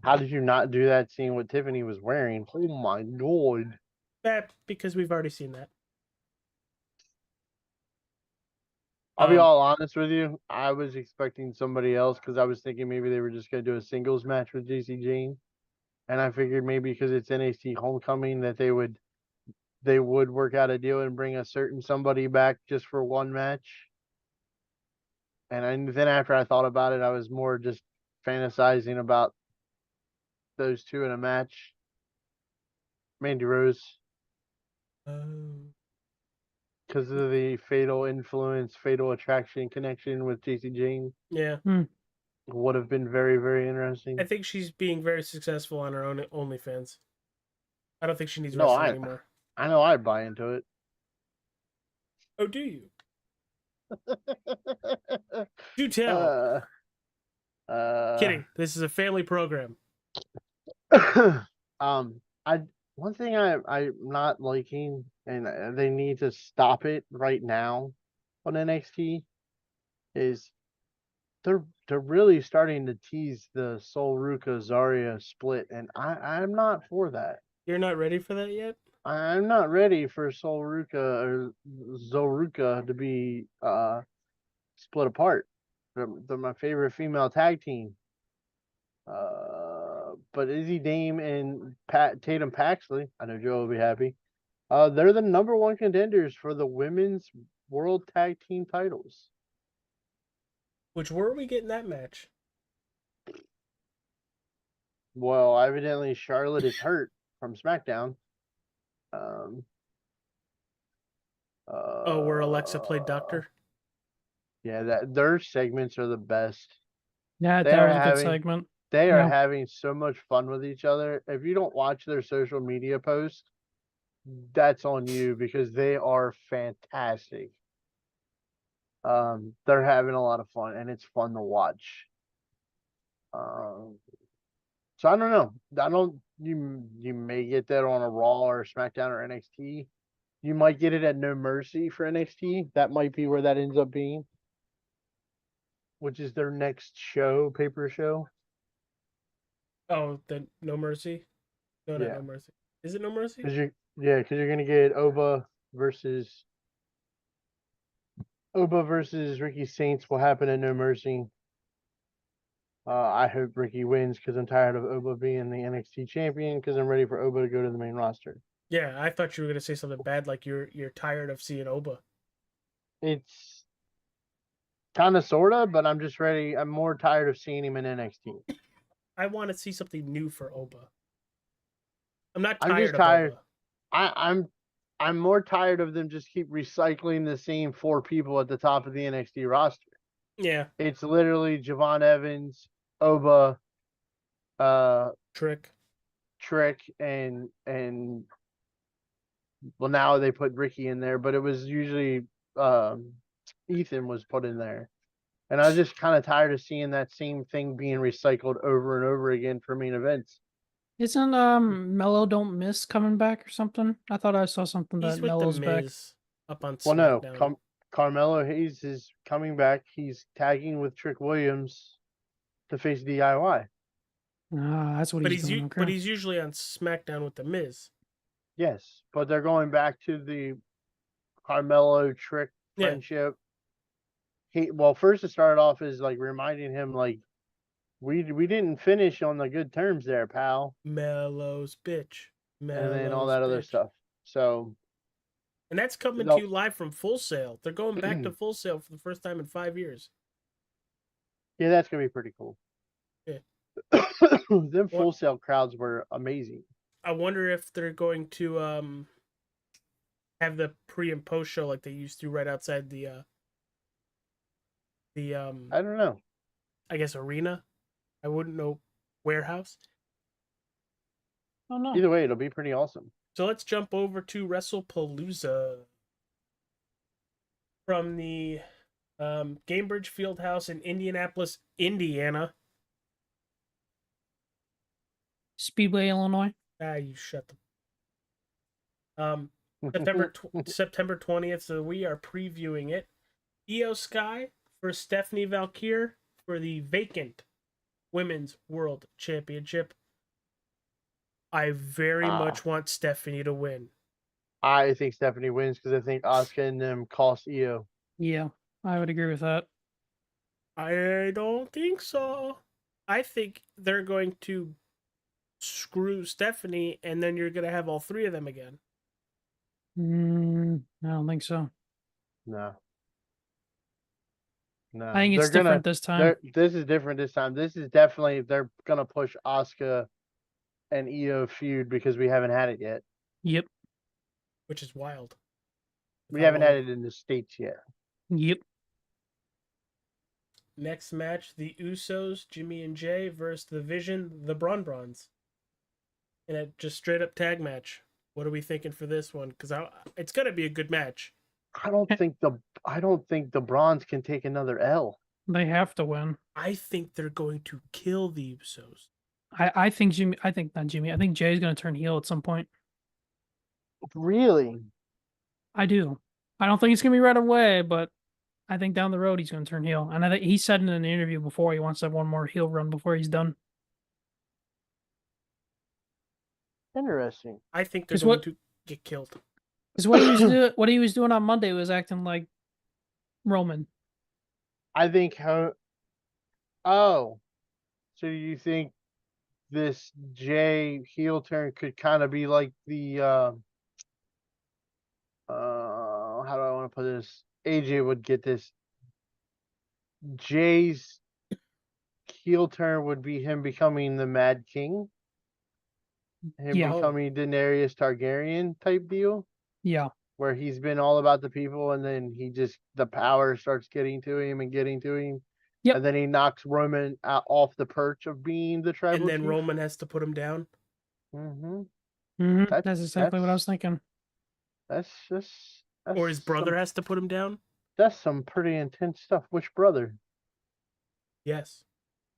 How did you not do that seeing what Tiffany was wearing? Oh my god. That, because we've already seen that. I'll be all honest with you. I was expecting somebody else because I was thinking maybe they were just going to do a singles match with JC Jane. And I figured maybe because it's NXT Homecoming that they would work out a deal and bring a certain somebody back just for one match. And then after I thought about it, I was more just fantasizing about those two in a match. Mandy Rose, Oh. because of the fatal influence, fatal attraction connection with JC Jane, Yeah. would have been very, very I interesting. think she's being very successful on her own OnlyFans. I don't think she needs No, wrestling anymore. I know I'd buy into it. Oh, do you? Do tell. Kidding. This is a family program. I one thing I'm not liking, and they need to stop it right now on NXT, is they're really starting to tease the Sol Ruka Zarya split, and I'm not for that. You're not ready for that yet? I'm not ready for Sol Ruka or Zoruka to be split apart. They're my favorite female tag team. But Izzy Dame and Tatum Paxley, I know Joe will be happy. They're the number one contenders for the women's world tag team titles. Which where are we getting that match? Well, evidently Charlotte is hurt from SmackDown. Oh, where Alexa played Doctor? Yeah, that their segments are the best. Yeah, They that are was a good having segment. they are Yeah. having so much fun with each other. If you don't watch their social media posts, that's on you because they are fantastic. They're having a lot of fun and it's fun to watch. So I don't know. I don't you may get that on a Raw or SmackDown or NXT. You might get it at No Mercy for NXT. That might be where that ends up being, which is their next show, paper show. Oh, the No Mercy? No, not Yeah, No Mercy. Is it No Mercy? because you're gonna get Oba versus Ricky Saints will happen at No Mercy. I hope Ricky wins because I'm tired of Oba being the NXT champion because I'm ready for Oba to go to the main roster. Yeah, I thought you were gonna say something bad, like you're tired of seeing Oba. It's kind of sorta, but I'm just ready. I'm more tired of seeing him in NXT. I want to see something new for Oba. I'm not I'm just tired of tired. Oba. I'm more tired of them just keep recycling the same four people at the top of the NXT roster. Yeah, It's literally Javon Evans, Oba, Trick. Trick, and well now they put Ricky in there, but it was usually Ethan was put in there. And I was just kind of tired of seeing that same thing being recycled over and over again for main events. Isn't Mello Don't Miss coming back or something? I thought I saw something He's that with the Mello's back. Miz up on Well, no, SmackDown. Carmelo Hayes is coming back. He's tagging with Trick Williams to face DIY. Ah, that's what But he's doing. Okay. he's usually on SmackDown with the Miz. Yes, but they're going back to the Carmelo Trick Yeah. friendship. First it started off as like reminding him like we didn't finish on the good terms there, pal. Mello's bitch. And then all that other bitch. stuff. So And that's coming to you live from Full Sail. They're going back to Full Sail for the first time in 5 years. yeah, that's gonna be pretty cool. Yeah. Them Full Sail crowds were amazing. I wonder if they're going to have the pre and post show like they used to right outside the I don't know. I guess arena. I wouldn't know, warehouse. Oh no. Either way, it'll be pretty awesome. So let's jump over to WrestlePalooza from the Gamebridge Fieldhouse in Indianapolis, Indiana. Speedway, Illinois. Ah, you shut the. September 20th. So we are previewing it. Io Sky for Stephanie Valkyr for the vacant Women's World Championship. I very much want Stephanie to win. I think Stephanie wins because I think Asuka and them cost Io. Yeah, I would agree with that. I don't think so. I think they're going to screw Stephanie, and then you're going to have all three of them again. I don't think so. No. I think it's different this time. This is different this time. This is definitely they're gonna push Asuka and Io feud because we haven't had it yet. Yep. which is wild. We haven't had it in the States yet. Yep. Next match, the Usos, Jimmy and Jay versus the Vision, the Bron. In a just straight up tag match. What are we thinking for this one? Because it's gonna be a good match. I don't think the Bronze can take another L. They have to win. I think they're going to kill the Usos. I think Jimmy. I think not Jimmy. I think Jay's going to turn heel at some point. Really? I do. I don't think it's going to be right away, but I think down the road he's going to turn heel. And I think he said in an interview before he wants to have one more heel run before he's done. Interesting. I think they're 'Cause going what- to get killed. Because what he was doing on Monday was acting like Roman. I think so you think this Jay heel turn could kind of be like the how do I want to put this? AJ would get this. Jay's heel turn would be him becoming the Mad King. Him Yeah. becoming Daenerys Targaryen type deal. Yeah. Where he's been all about the people and then the power starts getting to him. Yep. And then he knocks Roman off the perch of being the tribal And then chief. Roman has to put him down. Mm-hmm. That's exactly what I was thinking. That's Or his brother has to put him down. That's some pretty intense stuff. Which brother? Yes.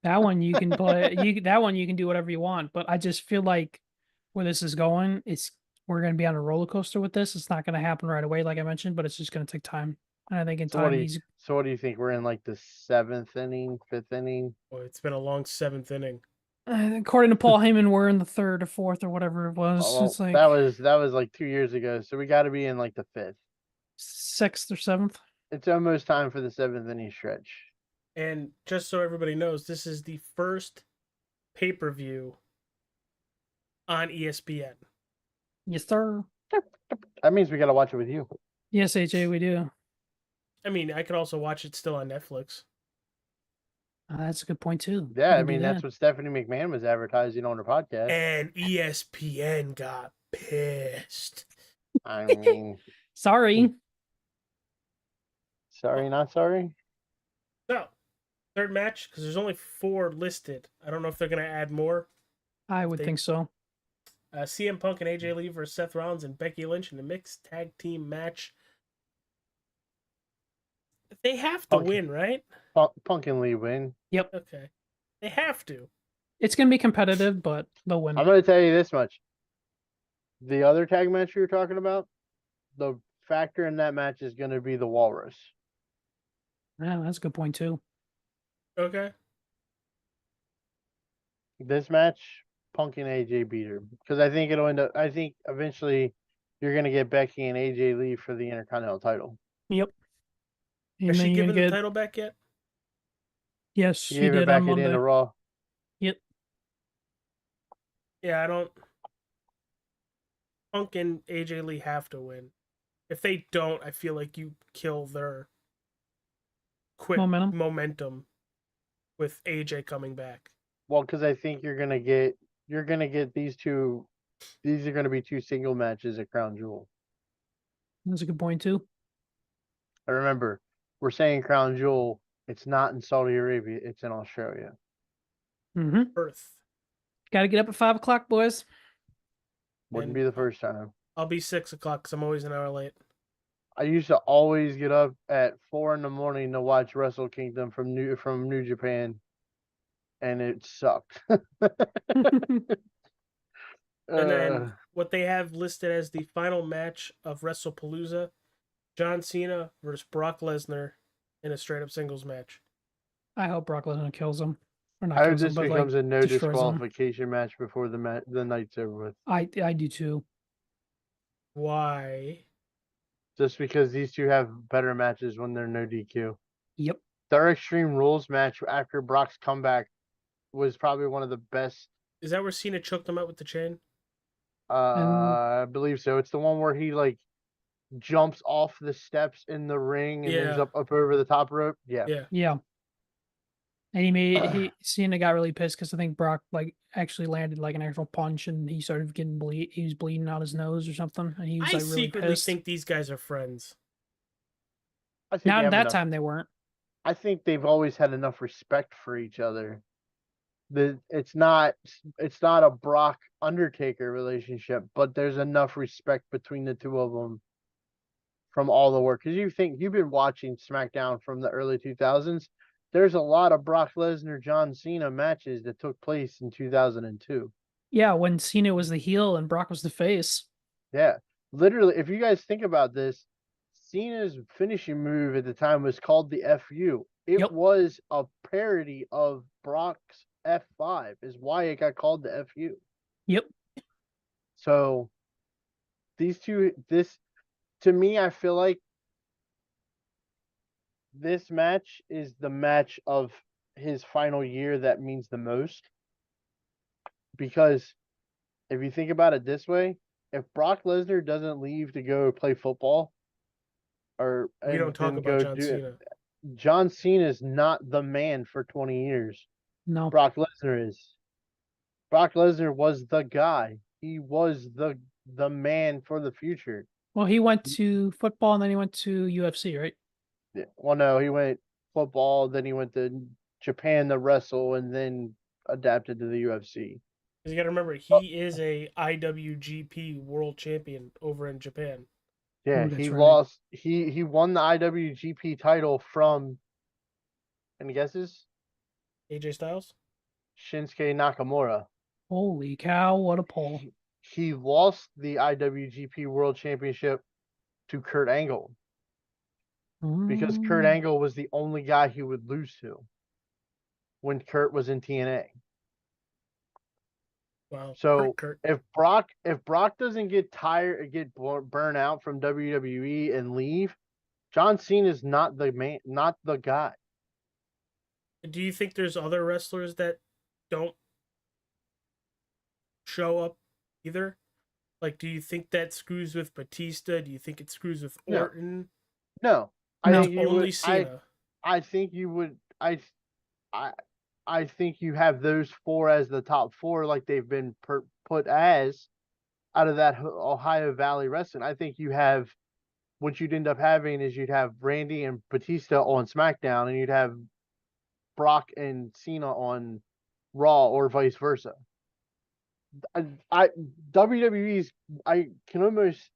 That one you can play. That one you can do whatever you want. But I just feel like where this is going, we're going to be on a roller coaster with this. It's not going to happen right away, like I mentioned, but it's just going to take time. And I think in time So what do you think? We're in like the 7th inning, 5th inning? Boy, it's been a long 7th inning. According to Paul Heyman, we're in the 3rd or 4th or whatever it was. Oh, well, it's like that was like 2 years ago. So we got to be in like the 5th. 6th or 7th. It's almost time for the 7th inning stretch. And just so everybody knows, this is the first pay-per-view on ESPN. Yes, sir. That means we got to watch it with you. Yes, AJ, we do. I mean, I could also watch it still on Netflix. That's a good point too. Yeah, I mean that's what Stephanie McMahon was advertising on her podcast. And ESPN got pissed. I mean, sorry, not sorry. So, third match, because there's only 4 listed. I don't know if they're going to add more. I would think so. CM Punk and AJ Lee versus Seth Rollins and Becky Lynch in a mixed tag team match. They have to win, right? Punk and Lee win. Yep. Okay. They have to. It's going to be competitive, but they'll win. I'm going to tell you this much. The other tag match you were talking about, the factor in that match is going to be the Walrus. Yeah, that's a good point too. Okay. This match, Punk and AJ beat her. Because I think it'll end up, I think eventually you're going to get Becky and AJ Lee for the Intercontinental title. Yep. Has she given the title back yet? Yes, She she gave it did back on at the end Monday. of Raw. Yep. Yeah, I don't. Punk and AJ Lee have to win. If they don't, I feel like you kill their quick momentum with AJ coming back. Well, because I think you're gonna get these two. These are gonna be 2 single matches at Crown Jewel. That's a good point too. I remember we're saying Crown Jewel. It's not in Saudi Arabia. It's in Australia. Mm-hmm. Perth. Got to get up at 5 o'clock, boys. Wouldn't be the first time. I'll be 6 o'clock because I'm always an hour late. I used to always get up at 4 a.m. to watch Wrestle Kingdom from New Japan, and it sucked. And then what they have listed as the final match of WrestlePalooza, John Cena versus Brock Lesnar in a straight up singles match. I hope Brock Lesnar kills him. Or not I hope kills him, this but, becomes like, a no destroys him. disqualification match before the night's over with. I do too. Why? Just because these two have better matches when they're no DQ. Yep. Their Extreme Rules match after Brock's comeback was probably one of the best. Is that where Cena choked him out with the chain? I believe so. It's the one where he like jumps off the steps in the ring and ends up over the top rope. Yeah. Yeah. Yeah. And Cena got really pissed because I think Brock like actually landed like an actual punch, and he started getting he was bleeding out his nose or something, and he was I like really secretly pissed. think these guys are friends. I think they Not at have that enough. time they weren't. I think they've always had enough respect for each other. It's not a Brock Undertaker relationship, but there's enough respect between the two of them from all the work. Because you've been watching SmackDown from the early 2000s. There's a lot of Brock Lesnar John Cena matches that took place in 2002. Yeah, when Cena was the heel and Brock was the face. Yeah, literally, if you guys think about this, Cena's finishing move at the time was called the FU. It Yep. was a parody of Brock's F5, is why it got called the FU. Yep. So these two, to me, I feel like this match is the match of his final year that means the most. Because if you think about it this way, if Brock Lesnar doesn't leave to go play football, We don't talk about John Cena. John Cena is not the man for 20 years. No. Brock Lesnar is. Brock Lesnar was the guy. He was the man for the future. Well, he went to football and then he went to UFC, right? Yeah. Well, no, he went football, then he went to Japan to wrestle, and then adapted to the UFC. You got to remember, he is a IWGP World Champion over in Japan. Yeah, Ooh, that's he right. lost. He won the IWGP title from, any guesses? AJ Styles. Shinsuke Nakamura. Holy cow, what a pull. He lost the IWGP World Championship to Kurt Angle because Kurt Angle was the only guy he would lose to when Kurt was in TNA. Wow. So Kurt. if Brock doesn't get burn out from WWE and leave, John Cena is not the man, not the guy. Do you think there's other wrestlers that don't show up either? Like, do you think that screws with Batista? Do you think it screws with Orton? No, No. think you Only would. Cena. I think you would. I think you have those four as the top four, like they've been put as out of that Ohio Valley Wrestling. I think you have what you'd end up having is you'd have Randy and Batista on SmackDown, and you'd have Brock and Cena on Raw, or vice versa. WWE's, I can almost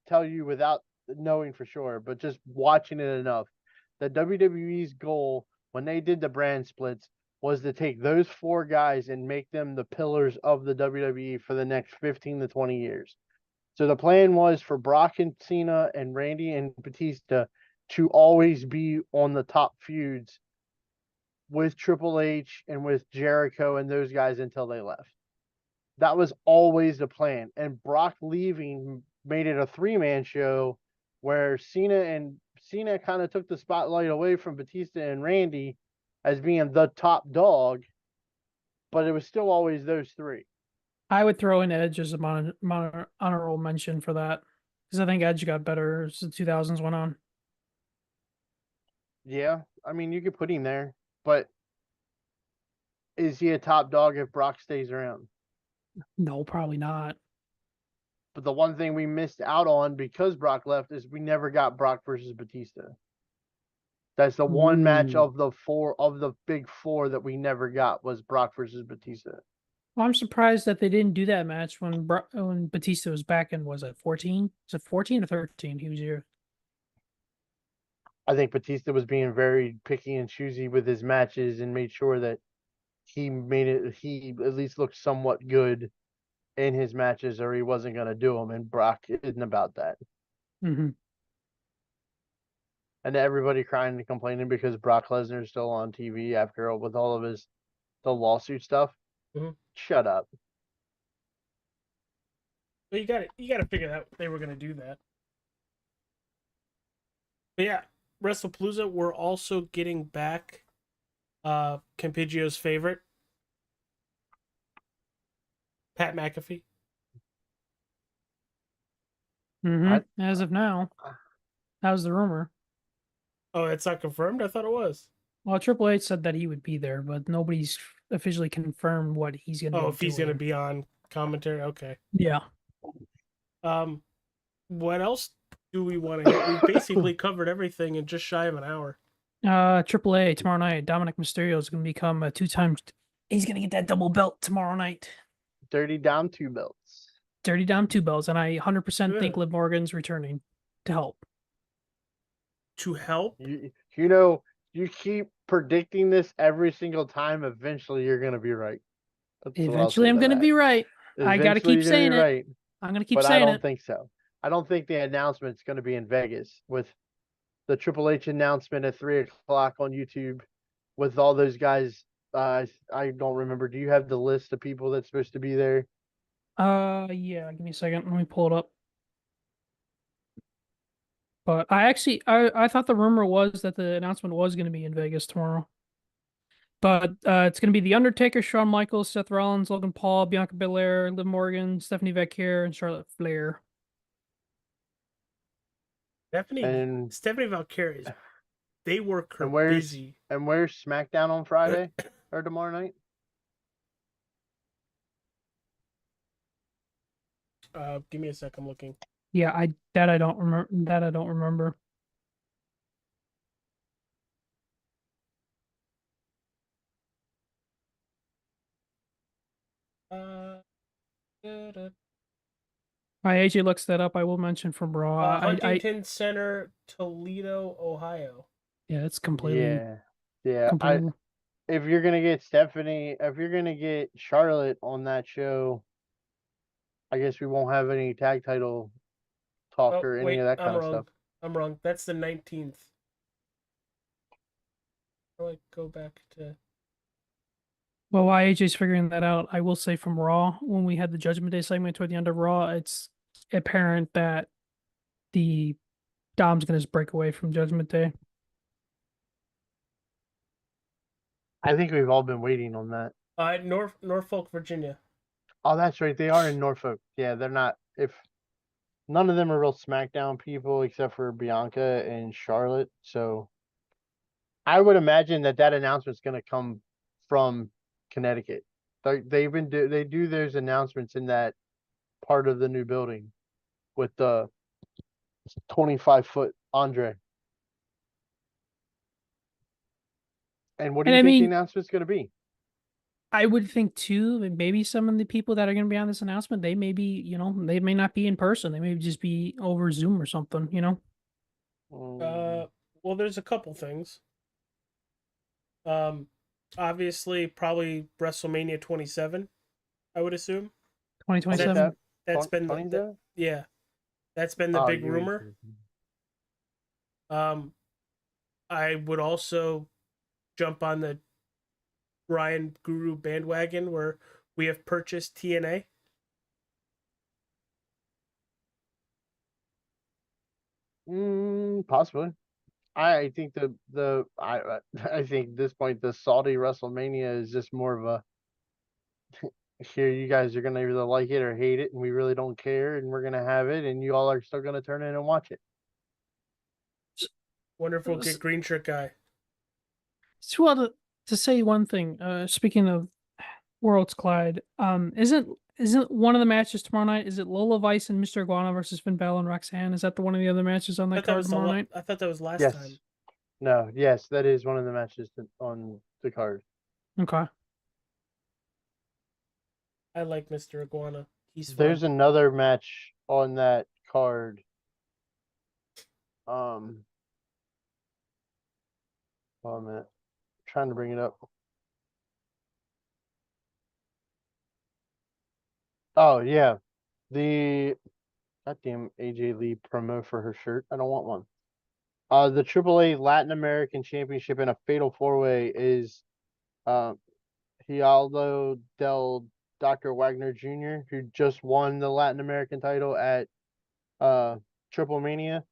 tell you without knowing for sure, but just watching it enough, that WWE's goal when they did the brand splits was to take those four guys and make them the pillars of the WWE for the next 15 to 20 years. So the plan was for Brock and Cena and Randy and Batista to always be on the top feuds with Triple H and with Jericho and those guys until they left. That was always the plan. And Brock leaving made it a three-man show where Cena kind of took the spotlight away from Batista and Randy as being the top dog, but it was still always those three. I would throw in Edge as a honorable mention for that, because I think Edge got better as the 2000s went on. Yeah, I mean, you could put him there, but is he a top dog if Brock stays around? No, probably not. But the one thing we missed out on because Brock left is we never got Brock versus Batista. That's the one match of the big four that we never got was Brock versus Batista. Well, I'm surprised that they didn't do that match when Batista was back in, was it 14? Was it 14 or 13? He was here. I think Batista was being very picky and choosy with his matches and made sure that he at least looked somewhat good in his matches, or he wasn't going to do them. And Brock isn't about that. Mm-hmm. And everybody crying and complaining because Brock Lesnar is still on TV after with all of the lawsuit stuff. Mm-hmm. Shut up. But you got to figure out they were going to do that. But yeah, WrestlePalooza, we're also getting back Campigio's favorite, Pat McAfee. Mm-hmm. As of now, that was the rumor. Oh, it's not confirmed? I thought it was. Well, Triple H said that he would be there, but nobody's officially confirmed what he's going to Oh, be if he's doing. gonna be on commentary, okay. Yeah. What else do we want to hit? We basically covered everything in just shy of an hour. AAA tomorrow night. Dominic Mysterio is going to become a 2-time. He's going to get that double belt tomorrow night. Dirty Dom 2 belts. Dirty Dom 2 belts, and I 100% think Good. Liv Morgan's returning to help. To help? You know, you keep predicting this every single time. Eventually, you're gonna be right. That's what I'll Eventually, say I'm to going to that. be right. I got to Eventually, keep you're gonna saying be it. right. I'm going to keep But I saying don't it. think so. I don't think the announcement's going to be in Vegas with the Triple H announcement at 3 o'clock on YouTube with all those guys. I don't remember. Do you have the list of people that's supposed to be there? Yeah, give me a second. Let me pull it up. But I thought the rumor was that the announcement was going to be in Vegas tomorrow. But it's going to be The Undertaker, Shawn Michaels, Seth Rollins, Logan Paul, Bianca Belair, Liv Morgan, Stephanie Vaquer, and Charlotte Flair. Stephanie Valkyries, they work her And where's busy. and where's SmackDown on Friday or tomorrow night? Give me a sec. I'm looking. Yeah, I don't remember. That I don't remember. My AJ looks that up. I will mention from Raw. Huntington Center, Toledo, Ohio. Yeah, it's completely. Yeah. Completely. If you're gonna get Stephanie, if you're gonna get Charlotte on that show, I guess we won't have any tag title talk Oh, or any wait, of that I'm kind of wrong. stuff. I'm wrong. That's the 19th. I'll go back to. Well, while AJ's figuring that out, I will say from Raw, when we had the Judgment Day segment toward the end of Raw, it's apparent that the Dom's gonna just break away from Judgment Day. I think we've all been waiting on that. Norfolk, Virginia. Oh, that's right. They are in Norfolk. Yeah, they're not. If none of them are real SmackDown people except for Bianca and Charlotte, so I would imagine that announcement's going to come from Connecticut. They do those announcements in that part of the new building with the 25-foot Andre. And what do And you I think the mean, announcement's going to be? I would think too, that maybe some of the people that are going to be on this announcement, they may be, they may not be in person. They may just be over Zoom or something, Well, there's a couple things. Obviously, probably WrestleMania 27. I would assume 2027. that's been yeah, that's been the big rumor. I would also jump on the Ryan Guru bandwagon where we have purchased TNA. Possibly. I think I think at this point the Saudi WrestleMania is just more of a here you guys are gonna either like it or hate it, and we really don't care, and we're gonna have it, and you all are still gonna turn in and watch it. Wonder if we'll get Green Shirt Guy. Well, to say one thing, speaking of Worlds Collide, isn't one of the matches tomorrow night? Is it Lola Vice and Mr. Iguana versus Finn Balor and Roxanne? Is that the one of the other matches on that card tomorrow night? I thought that was last Yes. time. No, yes, that is one of the matches on the card. Okay. I like Mr. Iguana. He's fun. There's another match on that card. Hold on a minute. I'm trying to bring it up. Oh yeah. The goddamn AJ Lee promo for her shirt. I don't want one. The AAA Latin American Championship in a fatal 4-way is Hialdo del Dr. Wagner Jr., who just won the Latin American title at Triple Mania,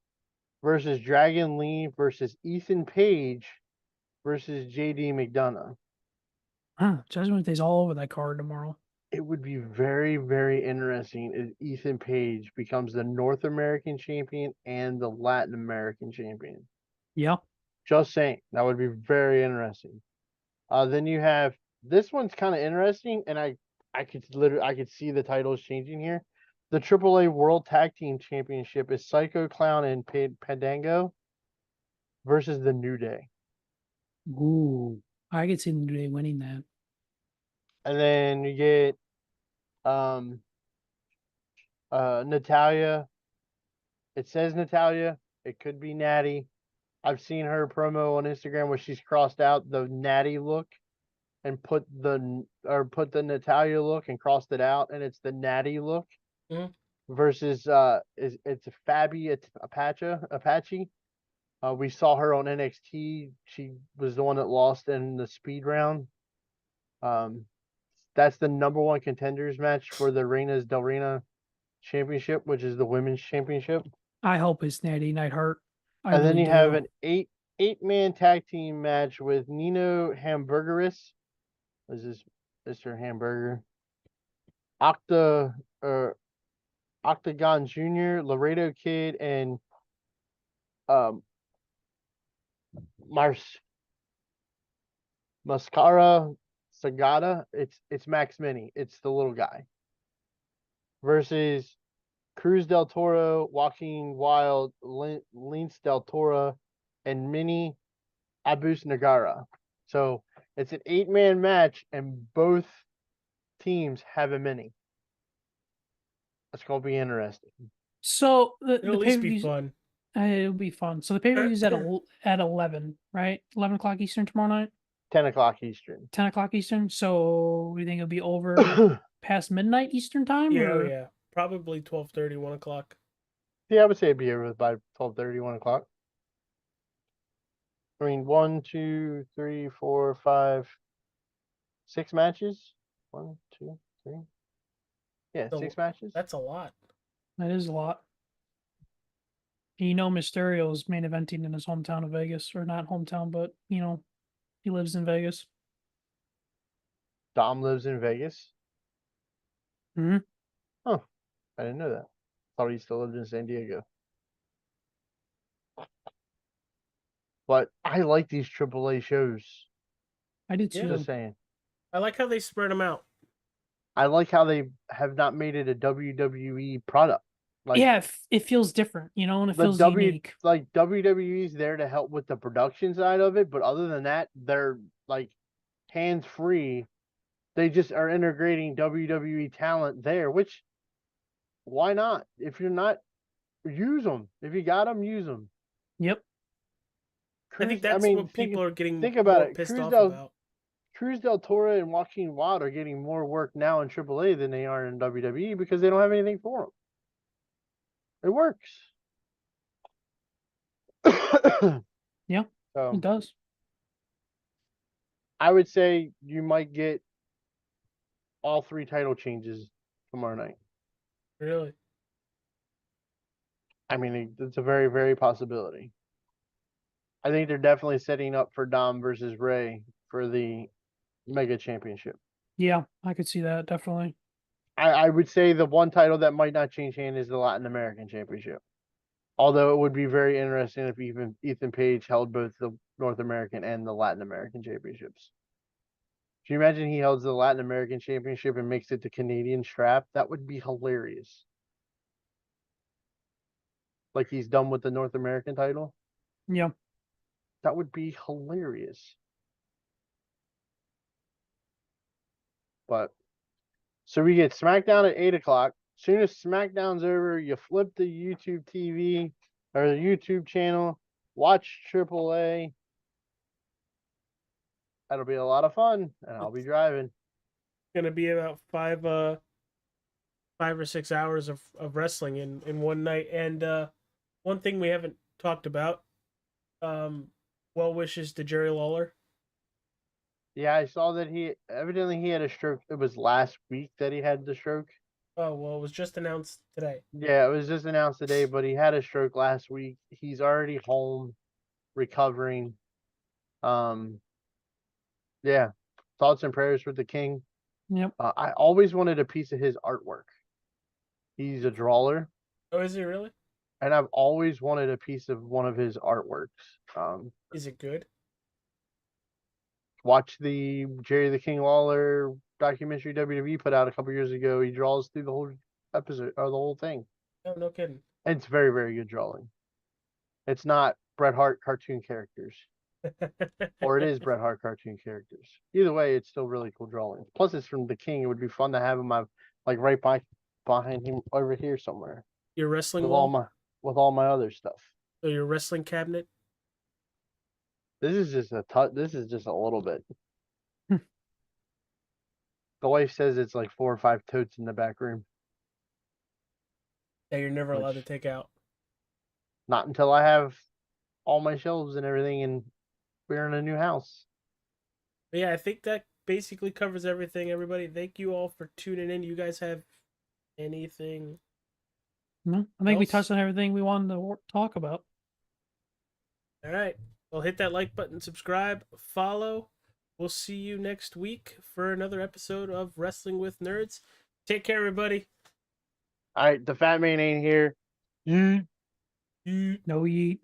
versus Dragon Lee versus Ethan Page versus JD McDonough. Judgment Day's all over that card tomorrow. It would be very, very interesting if Ethan Page becomes the North American champion and the Latin American champion. Yeah. Just saying. That would be very interesting. Then you have this one's kind of interesting, and I could see the titles changing here. The AAA World Tag Team Championship is Psycho Clown and Pandango versus the New Day. Ooh, I could see the New Day winning that. And then you get Natalia. It says Natalia. It could be Natty. I've seen her promo on Instagram where she's crossed out the Natty look and put the Natalia look and crossed it out, and it's the Natty look. Mhm. Versus it's Fabi Apache. We saw her on NXT. She was the one that lost in the speed round. That's the number one contenders match for the Reinas del Reina Championship, which is the women's championship. I hope it's Natty Neidhart. And then you have an eight-man tag team match with Nino Hamburgeris. This is Mr. Hamburger. Octagon Jr., Laredo Kid, and Mascara Sagata. It's Max Mini. It's the little guy. Versus Cruz del Toro, Joaquin Wild, Lince del Toro, and Mini Abus Nagara. So it's an 8-man match, and both teams have a mini. That's gonna be interesting. So It'll the at least be pay-per-views, fun. it'll be fun. So the pay-per-view's at 11, right? 11 o'clock Eastern tomorrow night. 10 o'clock Eastern. 10 o'clock Eastern. So we think it'll be over past midnight Eastern time. Yeah, or? yeah. Probably 12:30, 1 o'clock. Yeah, I would say it'd be over by 12:30, 1 o'clock. I mean, 1, 2, 3, 4, 5, 6 matches. 1, 2, 3. Yeah, So 6 matches. That's a lot. That is a lot. And Mysterio's main eventing in his hometown of Vegas, or not hometown, but he lives in Vegas. Dom lives in Vegas. Hmm. Huh. I didn't know that. Thought he still lived in San Diego. But I like these AAA shows. I do too. Just saying. I like how they spread them out. I like how they have not made it a WWE product. Like, yeah, it feels different, and it the feels unique. Like WWE's there to help with the production side of it, but other than that, they're like hands free. They just are integrating WWE talent there, which why not? If you're not, use them. If you got them, use them. Yep. I think that's what people are getting think about more it. pissed off about. Cruz del Toro and Joaquin Wild are getting more work now in AAA than they are in WWE because they don't have anything for them. It works. Yeah, So it does. I would say you might get all 3 title changes tomorrow night. Really? I mean, it's a very, very possibility. I think they're definitely setting up for Dom versus Ray for the Mega Championship. Yeah, I could see that, definitely. I would say the one title that might not change hand is the Latin American Championship. Although it would be very interesting if even Ethan Page held both the North American and the Latin American championships. Can you imagine he holds the Latin American Championship and makes it the Canadian strap? That would be hilarious. Like he's done with the North American title? Yeah. That would be hilarious. But so we get SmackDown at 8 o'clock. Soon as SmackDown's over, you flip the YouTube TV or the YouTube channel, watch AAA. That'll be a lot of fun, and I'll be driving. Gonna be about 5 or 6 hours of wrestling in one night. And one thing we haven't talked about, well wishes to Jerry Lawler. Yeah, I saw that he had a stroke. It was last week that he had the stroke. Oh, well, it was just announced today. Yeah, it was just announced today, but he had a stroke last week. He's already home, recovering. Yeah, thoughts and prayers for the king. Yep. I always wanted a piece of his artwork. He's a drawer. Oh, is he really? and I've always wanted a piece of one of his artworks. Is it good? Watch the Jerry the King Lawler documentary WWE put out a couple years ago. He draws through the whole episode or the whole thing. Oh, no kidding. And it's very, very good drawing. It's not Bret Hart cartoon characters, or it is Bret Hart cartoon characters. Either way, it's still really cool drawing. Plus, it's from the King. It would be fun to have him like right behind him over here somewhere Your wrestling with wall? all my other stuff. So your wrestling cabinet? This is just this is just a little bit. The wife says it's like 4 or 5 totes in the back room. That you're never allowed to take out. Not until I have all my shelves and everything, and we're in a new house. But yeah, I think that basically covers everything, everybody. Thank you all for tuning in. You guys have anything? No, I think we else? touched on everything we wanted to talk about. All right. Well, hit that like button, subscribe, follow. We'll see you next week for another episode of Wrestling with Nerds. Take care, everybody. All right, the fat man ain't here. No yeet.